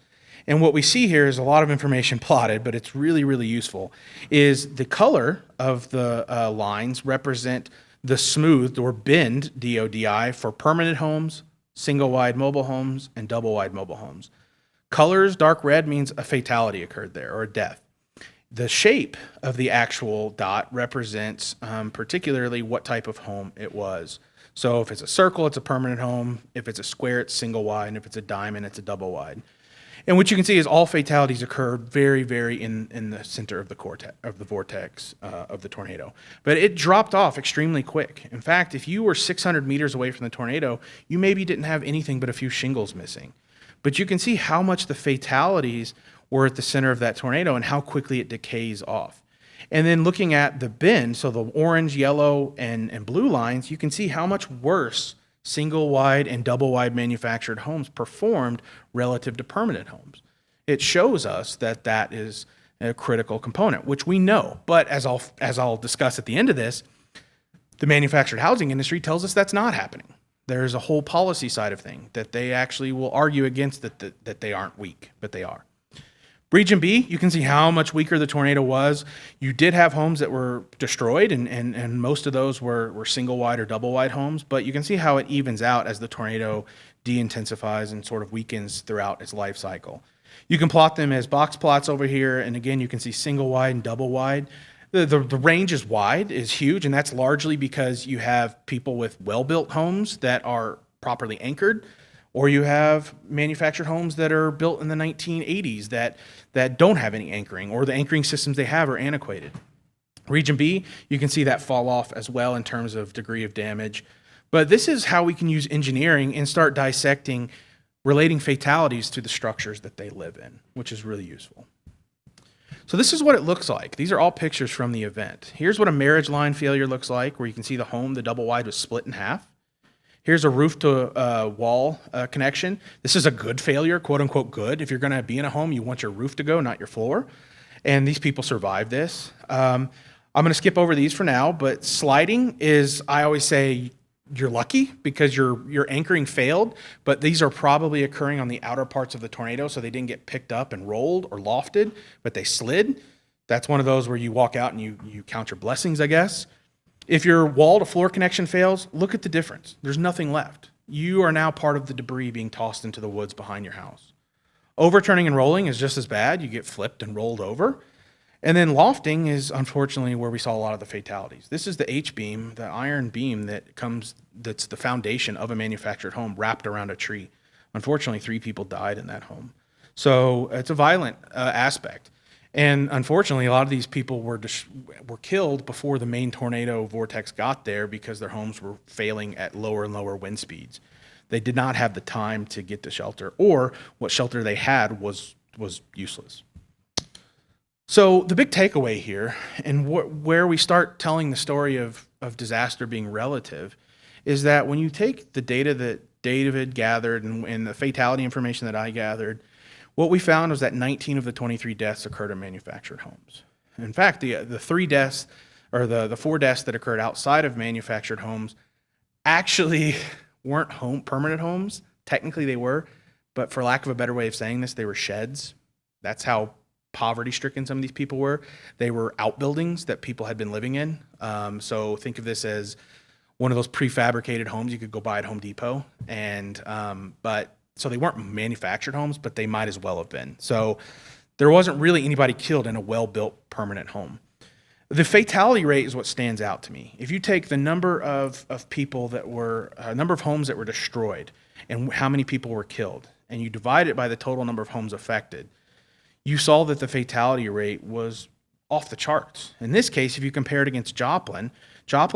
And what we see here is a lot of information plotted, but it's really, really useful, is the color of the lines represent the smoothed or bend DODI for permanent homes, single-wide mobile homes, and double-wide mobile homes. Colors, dark red, means a fatality occurred there, or a death. The shape of the actual dot represents particularly what type of home it was. So if it's a circle, it's a permanent home. If it's a square, it's single-wide. And if it's a diamond, it's a double-wide. And what you can see is all fatalities occurred very, very in the center of the vortex of the tornado. But it dropped off extremely quick. In fact, if you were 600 meters away from the tornado, you maybe didn't have anything but a few shingles missing. But you can see how much the fatalities were at the center of that tornado and how quickly it decays off. And then looking at the bend, so the orange, yellow, and blue lines, you can see how much worse single-wide and double-wide manufactured homes performed relative to permanent homes. It shows us that that is a critical component, which we know. But as I'll discuss at the end of this, the manufactured housing industry tells us that's not happening. There's a whole policy side of things that they actually will argue against that they aren't weak, but they are. Region B, you can see how much weaker the tornado was. You did have homes that were destroyed, and most of those were single-wide or double-wide homes, but you can see how it evens out as the tornado de-intensifies and sort of weakens throughout its life cycle. You can plot them as box plots over here, and again, you can see single-wide and double-wide. The range is wide, is huge, and that's largely because you have people with well-built homes that are properly anchored, or you have manufactured homes that are built in the 1980s that don't have any anchoring, or the anchoring systems they have are antiquated. Region B, you can see that fall off as well in terms of degree of damage. But this is how we can use engineering and start dissecting relating fatalities to the structures that they live in, which is really useful. So this is what it looks like. These are all pictures from the event. Here's what a marriage line failure looks like, where you can see the home, the double wide, was split in half. Here's a roof to wall connection. This is a good failure, quote unquote good. If you're gonna be in a home, you want your roof to go, not your floor. And these people survived this. I'm gonna skip over these for now, but sliding is, I always say, you're lucky because your anchoring failed, but these are probably occurring on the outer parts of the tornado, so they didn't get picked up and rolled or lofted, but they slid. That's one of those where you walk out and you count your blessings, I guess. If your wall-to-floor connection fails, look at the difference. There's nothing left. You are now part of the debris being tossed into the woods behind your house. Overturning and rolling is just as bad. You get flipped and rolled over. And then lofting is unfortunately where we saw a lot of the fatalities. This is the H-beam, the iron beam that's the foundation of a manufactured home wrapped around a tree. Unfortunately, 3 people died in that home. So it's a violent aspect. And unfortunately, a lot of these people were killed before the main tornado vortex got there because their homes were failing at lower and lower wind speeds. They did not have the time to get to shelter, or what shelter they had was useless. So the big takeaway here, and where we start telling the story of disaster being relative, is that when you take the data that David gathered and the fatality information that I gathered, what we found was that 19 of the 23 deaths occurred in manufactured homes. In fact, the 3 deaths, or the 4 deaths that occurred outside of manufactured homes actually weren't permanent homes. Technically they were, but for lack of a better way of saying this, they were sheds. That's how poverty-stricken some of these people were. They were outbuildings that people had been living in. So think of this as one of those prefabricated homes you could go buy at Home Depot. So they weren't manufactured homes, but they might as well have been. So there wasn't really anybody killed in a well-built permanent home. The fatality rate is what stands out to me. If you take the number of people that were, number of homes that were destroyed and how many people were killed, and you divide it by the total number of homes affected, you saw that the fatality rate was off the charts. In this case, if you compare it against Joplin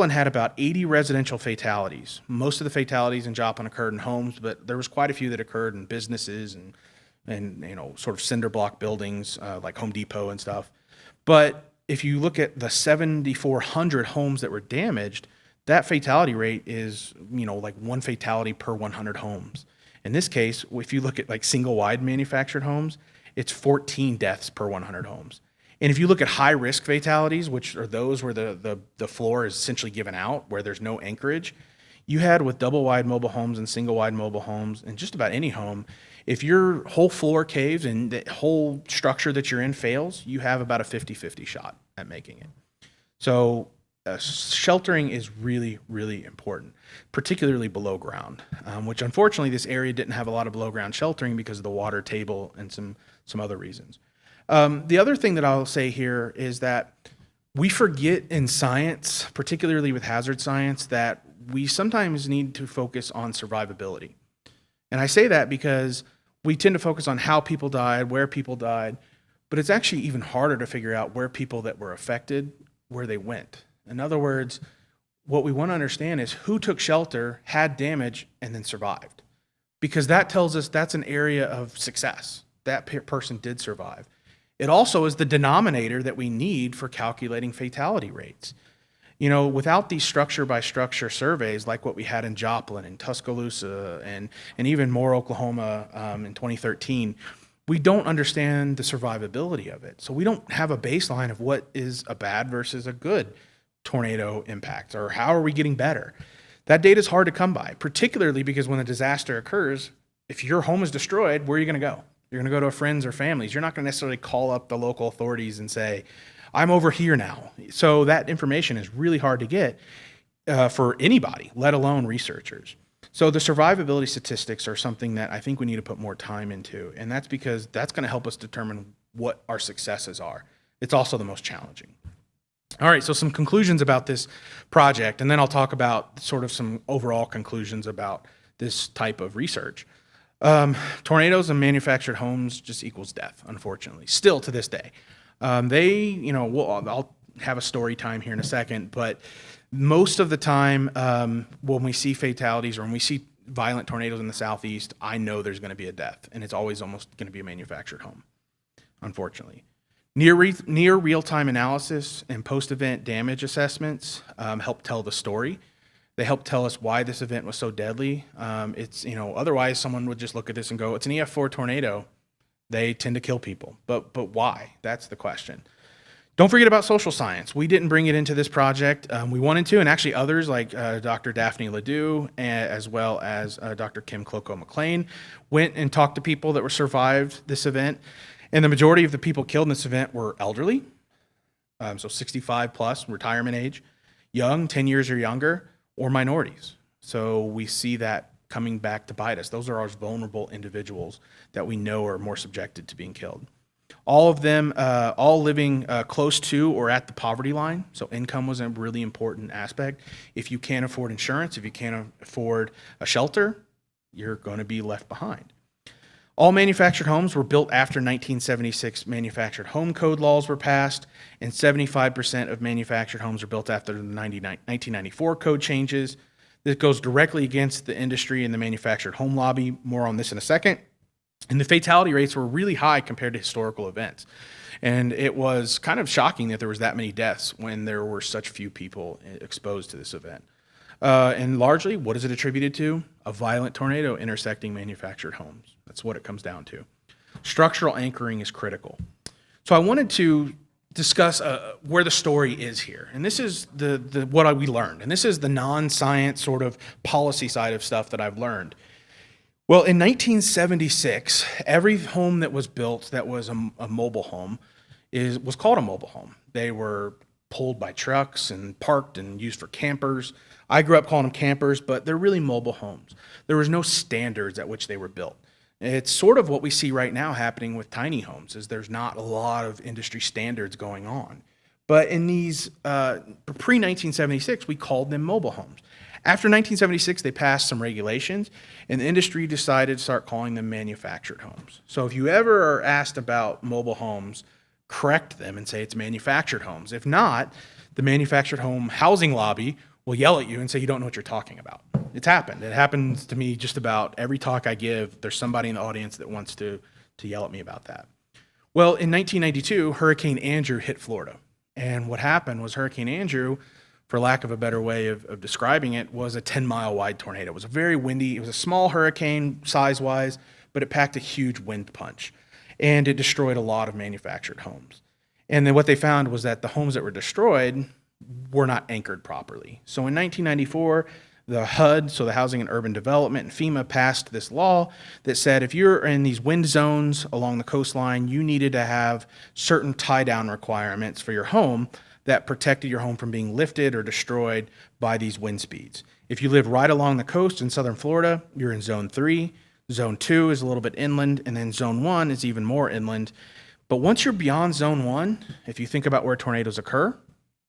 had about 80 residential fatalities. Most of the fatalities in Joplin occurred in homes, but there was quite a few that occurred in businesses and sort of cinder block buildings like Home Depot and stuff. But if you look at the 7,400 homes that were damaged, that fatality rate is like 1 fatality per 100 homes. In this case, if you look at like single-wide manufactured homes, it's 14 deaths per 100 homes. And if you look at high-risk fatalities, which are those where the floor is essentially given out, where there's no anchorage, you had with double-wide mobile homes and single-wide mobile homes, and just about any home, if your whole floor caves and the whole structure that you're in fails, you have about a 50-50 shot at making it. So sheltering is really, really important, particularly below ground, which unfortunately this area didn't have a lot of below ground sheltering because of the water table and some other reasons. The other thing that I'll say here is that we forget in science, particularly with hazard science, that we sometimes need to focus on survivability. And I say that because we tend to focus on how people died, where people died, but it's actually even harder to figure out where people that were affected, where they went. In other words, what we want to understand is who took shelter, had damage, and then survived. Because that tells us that's an area of success. That person did survive. It also is the denominator that we need for calculating fatality rates. Without these structure by structure surveys like what we had in Joplin and Tuscaloosa and even Moore, Oklahoma in 2013, we don't understand the survivability of it. So we don't have a baseline of what is a bad versus a good tornado impact, or how are we getting better. That data is hard to come by, particularly because when a disaster occurs, if your home is destroyed, where are you going to go? You're going to go to friends or families. You're not going to necessarily call up the local authorities and say, I'm over here now. So that information is really hard to get for anybody, let alone researchers. So the survivability statistics are something that I think we need to put more time into, and that's because that's going to help us determine what our successes are. It's also the most challenging. All right, so some conclusions about this project, and then I'll talk about sort of some overall conclusions about this type of research. Tornadoes and manufactured homes just equals death, unfortunately, still to this day. I'll have a story time here in a second, but most of the time when we see fatalities or when we see violent tornadoes in the southeast, I know there's going to be a death, and it's always almost going to be a manufactured home, unfortunately. Near real-time analysis and post-event damage assessments help tell the story. They help tell us why this event was so deadly. Otherwise someone would just look at this and go, it's an EF-4 tornado. They tend to kill people, but why? That's the question. Don't forget about social science. We didn't bring it into this project. We wanted to, and actually others like Dr. Daphne Ledoux, as well as Dr. Kim Cloko-McLean, went and talked to people that were survived this event. And the majority of the people killed in this event were elderly, so 65 plus, retirement age, young, 10 years or younger, or minorities. So we see that coming back to bite us. Those are our vulnerable individuals that we know are more subjected to being killed. all of them all living close to or at the poverty line. So income was a really important aspect. If you can't afford insurance, if you can't afford a shelter, you're going to be left behind. All manufactured homes were built after 1976 manufactured home code laws were passed, and 75% of manufactured homes were built after the 1994 code changes. This goes directly against the industry and the manufactured home lobby. More on this in a second. And the fatality rates were really high compared to historical events. And it was kind of shocking that there was that many deaths when there were such few people exposed to this event. And largely, what is it attributed to? A violent tornado intersecting manufactured homes. That's what it comes down to. Structural anchoring is critical. So I wanted to discuss where the story is here. And this is what we learned. And this is the non-science sort of policy side of stuff that I've learned. Well, in 1976, every home that was built that was a mobile home was called a mobile home. They were pulled by trucks and parked and used for campers. I grew up calling them campers, but they're really mobile homes. There was no standards at which they were built. It's sort of what we see right now happening with tiny homes, is there's not a lot of industry standards going on. But in these pre-1976, we called them mobile homes. After 1976, they passed some regulations, and the industry decided to start calling them manufactured homes. So if you ever are asked about mobile homes, correct them and say it's manufactured homes. If not, the manufactured home housing lobby will yell at you and say you don't know what you're talking about. It's happened. It happens to me just about every talk I give. There's somebody in the audience that wants to yell at me about that. Well, in 1992, Hurricane Andrew hit Florida. And what happened was Hurricane Andrew, for lack of a better way of describing it, was a 10-mile wide tornado. It was a very windy, it was a small hurricane size-wise, but it packed a huge wind punch. And it destroyed a lot of manufactured homes. And then what they found was that the homes that were destroyed were not anchored properly. So in 1994, the HUD, so the Housing and Urban Development, and FEMA passed this law that said if you're in these wind zones along the coastline, you needed to have certain tie-down requirements for your home that protected your home from being lifted or destroyed by these wind speeds. If you live right along the coast in southern Florida, you're in Zone 3. Zone 2 is a little bit inland, and then Zone 1 is even more inland. But once you're beyond Zone 1, if you think about where tornadoes occur,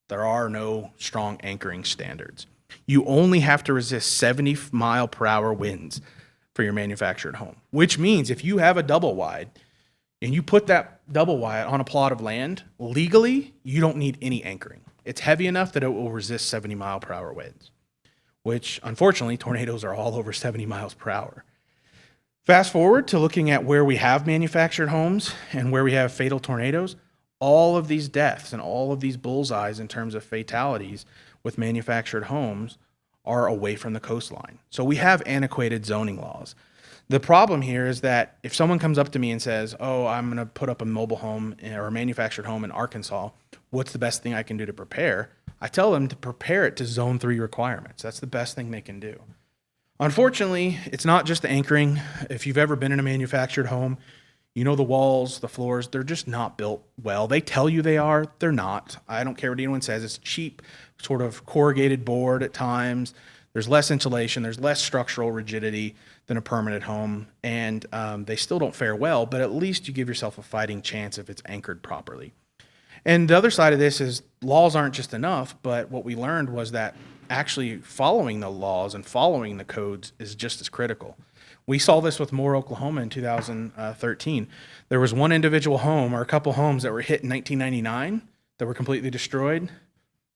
there are no strong anchoring standards. You only have to resist 70-mile-per-hour winds for your manufactured home, which means if you have a double wide and you put that double wide on a plot of land, legally, you don't need any anchoring. It's heavy enough that it will resist 70-mile-per-hour winds, which, unfortunately, tornadoes are all over 70 miles per hour. Fast forward to looking at where we have manufactured homes and where we have fatal tornadoes. All of these deaths and all of these bullseyes in terms of fatalities with manufactured homes are away from the coastline. So we have antiquated zoning laws. The problem here is that if someone comes up to me and says, oh, I'm going to put up a mobile home or a manufactured home in Arkansas, what's the best thing I can do to prepare? I tell them to prepare it to Zone 3 requirements. That's the best thing they can do. Unfortunately, it's not just the anchoring. If you've ever been in a manufactured home, you know the walls, the floors, they're just not built well. They tell you they are, they're not. I don't care what anyone says. It's cheap, sort of corrugated board at times. There's less insulation, there's less structural rigidity than a permanent home, and they still don't fare well, but at least you give yourself a fighting chance if it's anchored properly. And the other side of this is laws aren't just enough, but what we learned was that actually following the laws and following the codes is just as critical. We saw this with Moore, Oklahoma in 2013. There was one individual home or a couple homes that were hit in 1999 that were completely destroyed.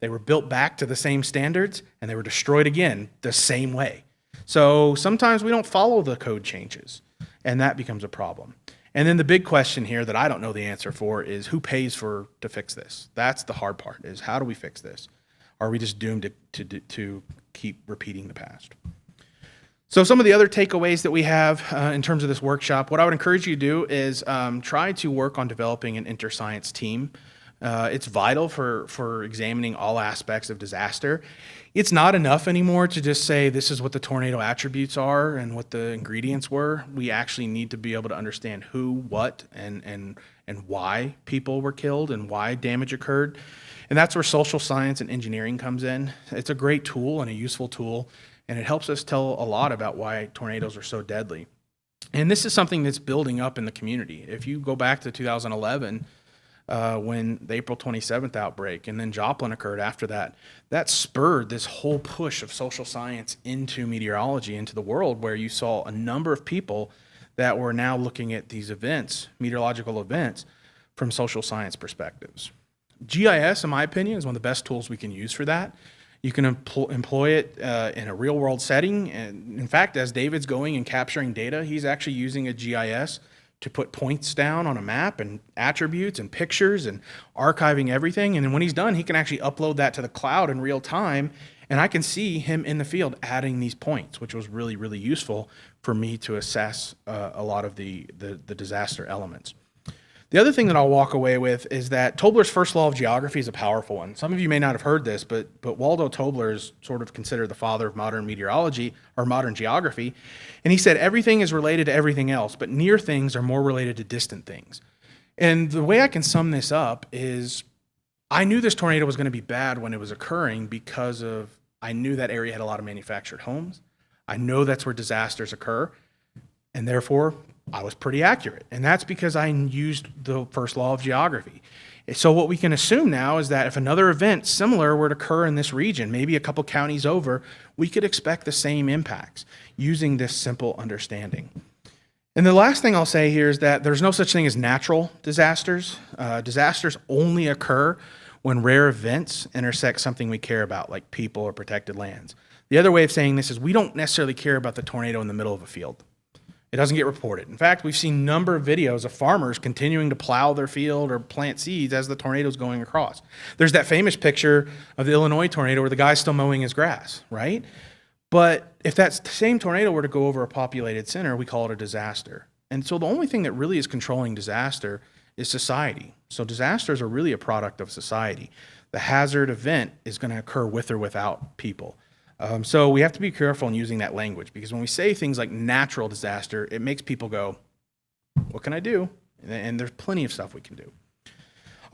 They were built back to the same standards and they were destroyed again the same way. So sometimes we don't follow the code changes and that becomes a problem. And then the big question here that I don't know the answer for is who pays to fix this? That's the hard part, is how do we fix this? Are we just doomed to keep repeating the past? So some of the other takeaways that we have in terms of this workshop, what I would encourage you to do is try to work on developing an inter-science team. It's vital for examining all aspects of disaster. It's not enough anymore to just say this is what the tornado attributes are and what the ingredients were. We actually need to be able to understand who, what, and why people were killed and why damage occurred. And that's where social science and engineering comes in. It's a great tool and a useful tool, and it helps us tell a lot about why tornadoes are so deadly. And this is something that's building up in the community. If you go back to 2011, when the April 27th outbreak and then Joplin occurred after that, that spurred this whole push of social science into meteorology, into the world, where you saw a number of people that were now looking at these events, meteorological events, from social science perspectives. GIS, in my opinion, is one of the best tools we can use for that. You can employ it in a real-world setting. And in fact, as David's going and capturing data, he's actually using a GIS to put points down on a map and attributes and pictures and archiving everything. And then when he's done, he can actually upload that to the cloud in real time. And I can see him in the field adding these points, which was really, really useful for me to assess a lot of the disaster elements. The other thing that I'll walk away with is that Tobler's first law of geography is a powerful one. Some of you may not have heard this, but Waldo Tobler is sort of considered the father of modern meteorology or modern geography. And he said everything is related to everything else, but near things are more related to distant things. And the way I can sum this up is I knew this tornado was going to be bad when it was occurring because I knew that area had a lot of manufactured homes. I know that's where disasters occur, and therefore I was pretty accurate. And that's because I used the first law of geography. So what we can assume now is that if another event similar were to occur in this region, maybe a couple counties over, we could expect the same impacts using this simple understanding. And the last thing I'll say here is that there's no such thing as natural disasters. Disasters only occur when rare events intersect something we care about, like people or protected lands. The other way of saying this is we don't necessarily care about the tornado in the middle of a field. It doesn't get reported. In fact, we've seen a number of videos of farmers continuing to plow their field or plant seeds as the tornado's going across. There's that famous picture of the Illinois tornado where the guy's still mowing his grass, right? But if that same tornado were to go over a populated center, we call it a disaster. And so the only thing that really is controlling disaster is society. So disasters are really a product of society. The hazard event is going to occur with or without people. So we have to be careful in using that language, because when we say things like natural disaster, it makes people go, what can I do? And there's plenty of stuff we can do.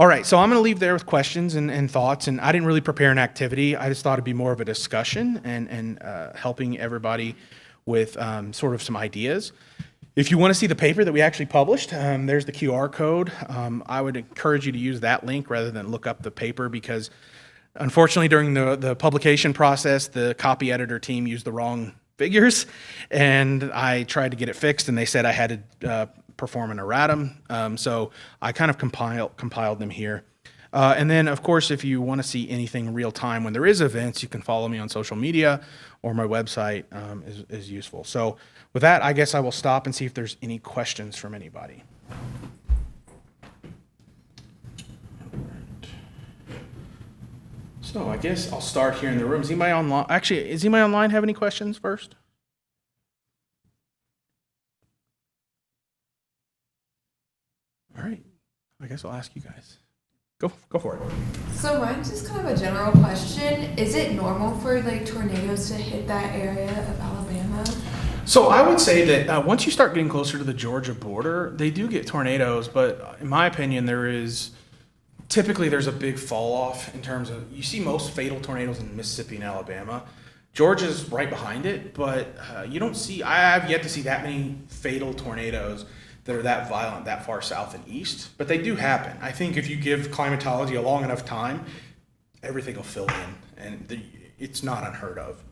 All right, so I'm going to leave there with questions and thoughts, and I didn't really prepare an activity. I just thought it'd be more of a discussion and helping everybody with sort of some ideas. If you want to see the paper that we actually published, there's the QR code. I would encourage you to use that link rather than look up the paper, because unfortunately, during the publication process, the copy editor team used the wrong figures, and I tried to get it fixed, and they said I had to perform an erratum. So I kind of compiled them here. And then, of course, if you want to see anything real time when there is events, you can follow me on social media, or my website is useful. So with that, I guess I will stop and see if there's any questions from anybody. So I guess I'll start here in the room. Is anybody online? Actually, is anybody online have any questions first? All right. I guess I'll ask you guys. Go for it. So mine's just kind of a general question. Is it normal for like tornadoes to hit that area of Alabama? So I would say that once you start getting closer to the Georgia border, they do get tornadoes, but in my opinion, typically there's a big fall off in terms of, you see most fatal tornadoes in Mississippi and Alabama. Georgia's right behind it, but I have yet to see that many fatal tornadoes that are that violent that far south and east, but they do happen. I think if you give climatology a long enough time, everything will fill in, and it's not unheard of.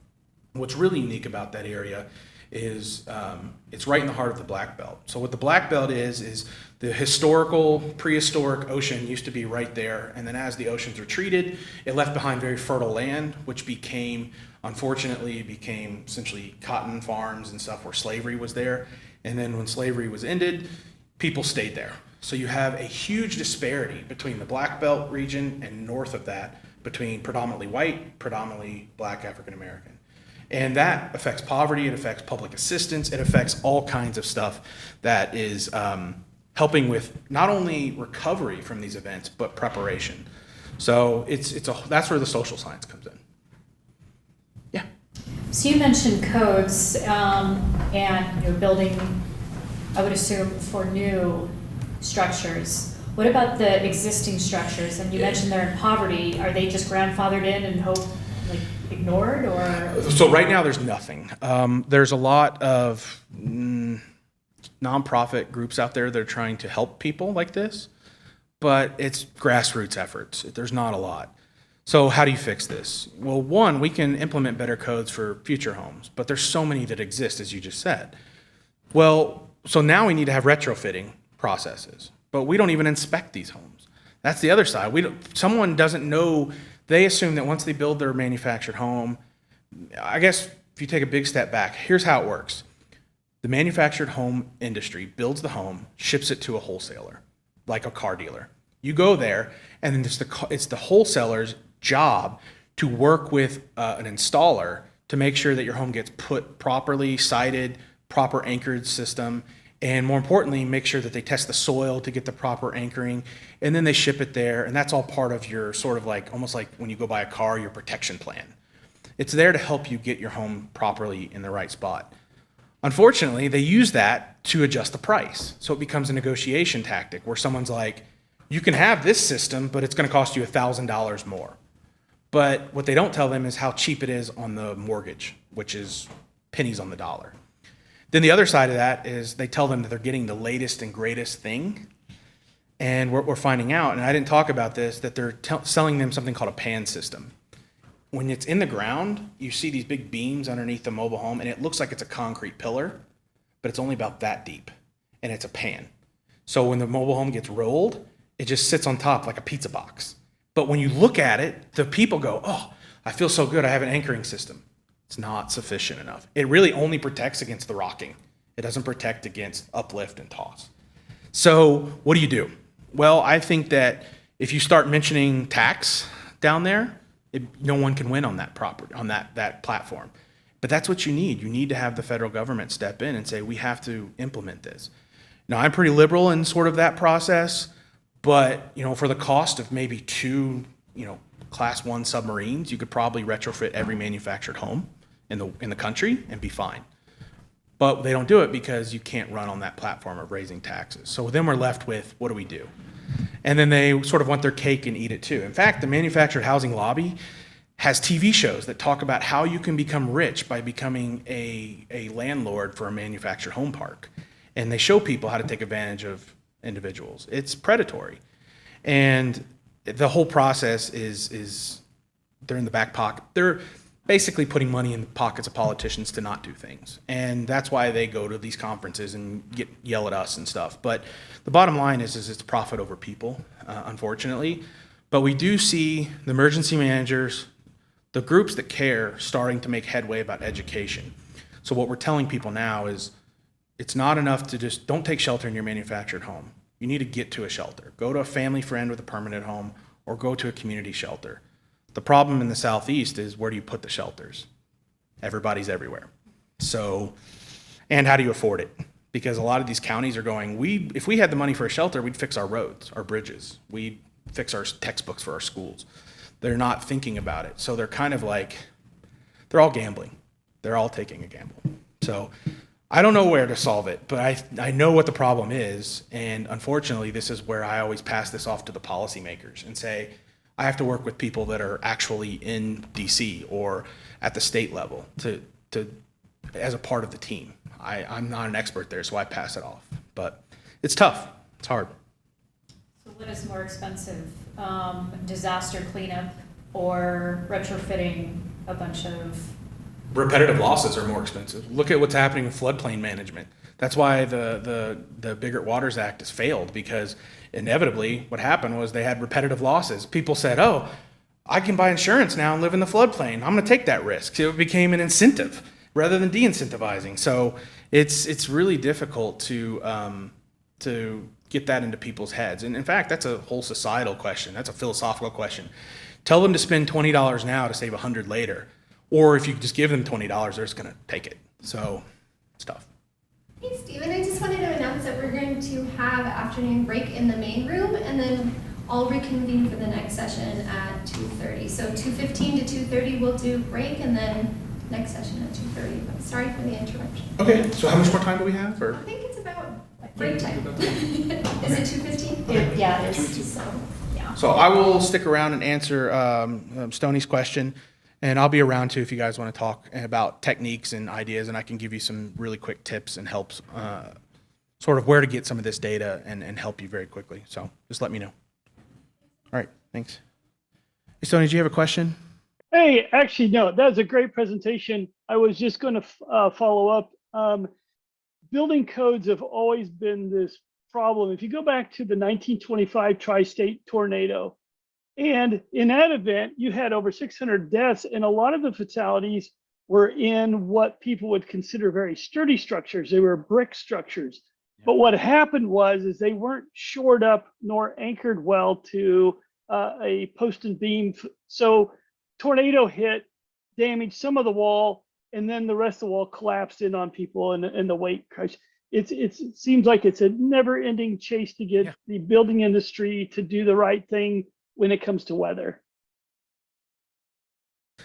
What's really unique about that area is it's right in the heart of the Black Belt. So what the Black Belt is the prehistoric ocean used to be right there, and then as the oceans retreated, it left behind very fertile land, which unfortunately became essentially cotton farms and stuff where slavery was there. And then when slavery was ended, people stayed there. So you have a huge disparity between the Black Belt region and north of that, between predominantly white, predominantly Black African American. And that affects poverty, it affects public assistance, it affects all kinds of stuff that is helping with not only recovery from these events, but preparation. So that's where the social science comes in. Yeah. So you mentioned codes and you're building, I would assume, for new structures. What about the existing structures? And you mentioned they're in poverty. Are they just grandfathered in and ignored, or? So right now there's nothing. There's a lot of nonprofit groups out there that are trying to help people like this, but it's grassroots efforts. There's not a lot. So how do you fix this? Well, one, we can implement better codes for future homes, but there's so many that exist, as you just said. Well, so now we need to have retrofitting processes, but we don't even inspect these homes. That's the other side. Someone doesn't know. They assume that once they build their manufactured home, I guess if you take a big step back, here's how it works. The manufactured home industry builds the home, ships it to a wholesaler, like a car dealer. You go there, and then it's the wholesaler's job to work with an installer to make sure that your home gets put properly, sited, proper anchored system, and more importantly, make sure that they test the soil to get the proper anchoring, and then they ship it there, and that's all part of your sort of like, almost like when you go buy a car, your protection plan. It's there to help you get your home properly in the right spot. Unfortunately, they use that to adjust the price. So it becomes a negotiation tactic where someone's like, you can have this system, but it's going to cost you $1,000 more. But what they don't tell them is how cheap it is on the mortgage, which is pennies on the dollar. Then the other side of that is they tell them that they're getting the latest and greatest thing. And we're finding out, and I didn't talk about this, that they're selling them something called a pan system. When it's in the ground, you see these big beams underneath the mobile home, and it looks like it's a concrete pillar, but it's only about that deep, and it's a pan. So when the mobile home gets rolled, it just sits on top like a pizza box. But when you look at it, the people go, oh, I feel so good, I have an anchoring system. It's not sufficient enough. It really only protects against the rocking. It doesn't protect against uplift and toss. So what do? Well, I think that if you start mentioning tax down there, no one can win on that that platform. But that's what you need. You need to have the federal government step in and say, we have to implement this. Now, I'm pretty liberal in sort of that process, but for the cost of maybe 2, Class 1 submarines, you could probably retrofit every manufactured home in the country and be fine. But they don't do it because you can't run on that platform of raising taxes. So then we're left with, what do we do? And then they sort of want their cake and eat it too. In fact, the manufactured housing lobby has TV shows that talk about how you can become rich by becoming a landlord for a manufactured home park. And they show people how to take advantage of individuals. It's predatory. And the whole process is they're in the back pocket. They're basically putting money in the pockets of politicians to not do things. And that's why they go to these conferences and yell at us and stuff. But the bottom line is it's profit over people, unfortunately. But we do see the emergency managers, the groups that care, starting to make headway about education. So what we're telling people now is it's not enough to just don't take shelter in your manufactured home. You need to get to a shelter. Go to a family friend with a permanent home or go to a community shelter. The problem in the Southeast is, where do you put the shelters? Everybody's everywhere. So, and how do you afford it? Because a lot of these counties are going, if we had the money for a shelter, we'd fix our roads, our bridges. We'd fix our textbooks for our schools. They're not thinking about it. So they're kind of like, they're all gambling. They're all taking a gamble. So I don't know where to solve it, but I know what the problem is. And unfortunately, this is where I always pass this off to the policymakers and say, I have to work with people that are actually in DC or at the state level to as a part of the team. I'm not an expert there, so I pass it off. But it's tough. It's hard. So what is more expensive, disaster cleanup or retrofitting a bunch of... Repetitive losses are more expensive. Look at what's happening with floodplain management. That's why the Biggert Waters Act has failed, because inevitably what happened was they had repetitive losses. People said, oh, I can buy insurance now and live in the floodplain. I'm going to take that risk. So it became an incentive rather than de-incentivizing. So it's really difficult to get that into people's heads. And in fact, that's a whole societal question. That's a philosophical question. Tell them to spend $20 now to save $100 later. Or if you just give them $20, they're just going to take it. So it's tough. Hey, Stephen, I just wanted to announce that we're going to have afternoon break in the main room, and then I'll reconvene for the next session at 2:30. So 2:15 to 2:30 we'll do break, and then next session at 2:30. I'm sorry for the interruption. Okay, so how much more time do we have? I think it's about break time. Is it 2:15? Yeah, it is. So, Yeah. So I will stick around and answer Stoney's question, and I'll be around too if you guys want to talk about techniques and ideas, and I can give you some really quick tips and helps sort of where to get some of this data and help you very quickly. So just let me know. All right, thanks. Hey, Stoney, do you have a question? Hey, actually, no, that was a great presentation. I was just going to follow up. Building codes have always been this problem. If you go back to the 1925 tri-state tornado, and in that event, you had over 600 deaths, and a lot of the fatalities were in what people would consider very sturdy structures. They were brick structures. But what happened is they weren't shored up nor anchored well to a post and beam. So tornado hit, damaged some of the wall, and then the rest of the wall collapsed in on people, and the weight crush. It seems like it's a never-ending chase to get the building industry to do the right thing when it comes to weather. I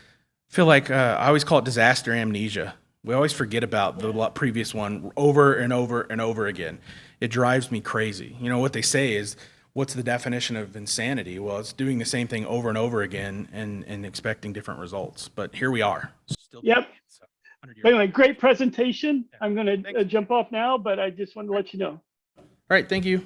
feel like I always call it disaster amnesia. We always forget about the previous one over and over and over again. It drives me crazy. You know, what they say is, what's the definition of insanity? Well, it's doing the same thing over and over again and expecting different results. But here we are. Still doing it, so, 100 years. But anyway, great presentation. Yeah. I'm going to jump off now, but I just wanted to let you know. All right, thank you.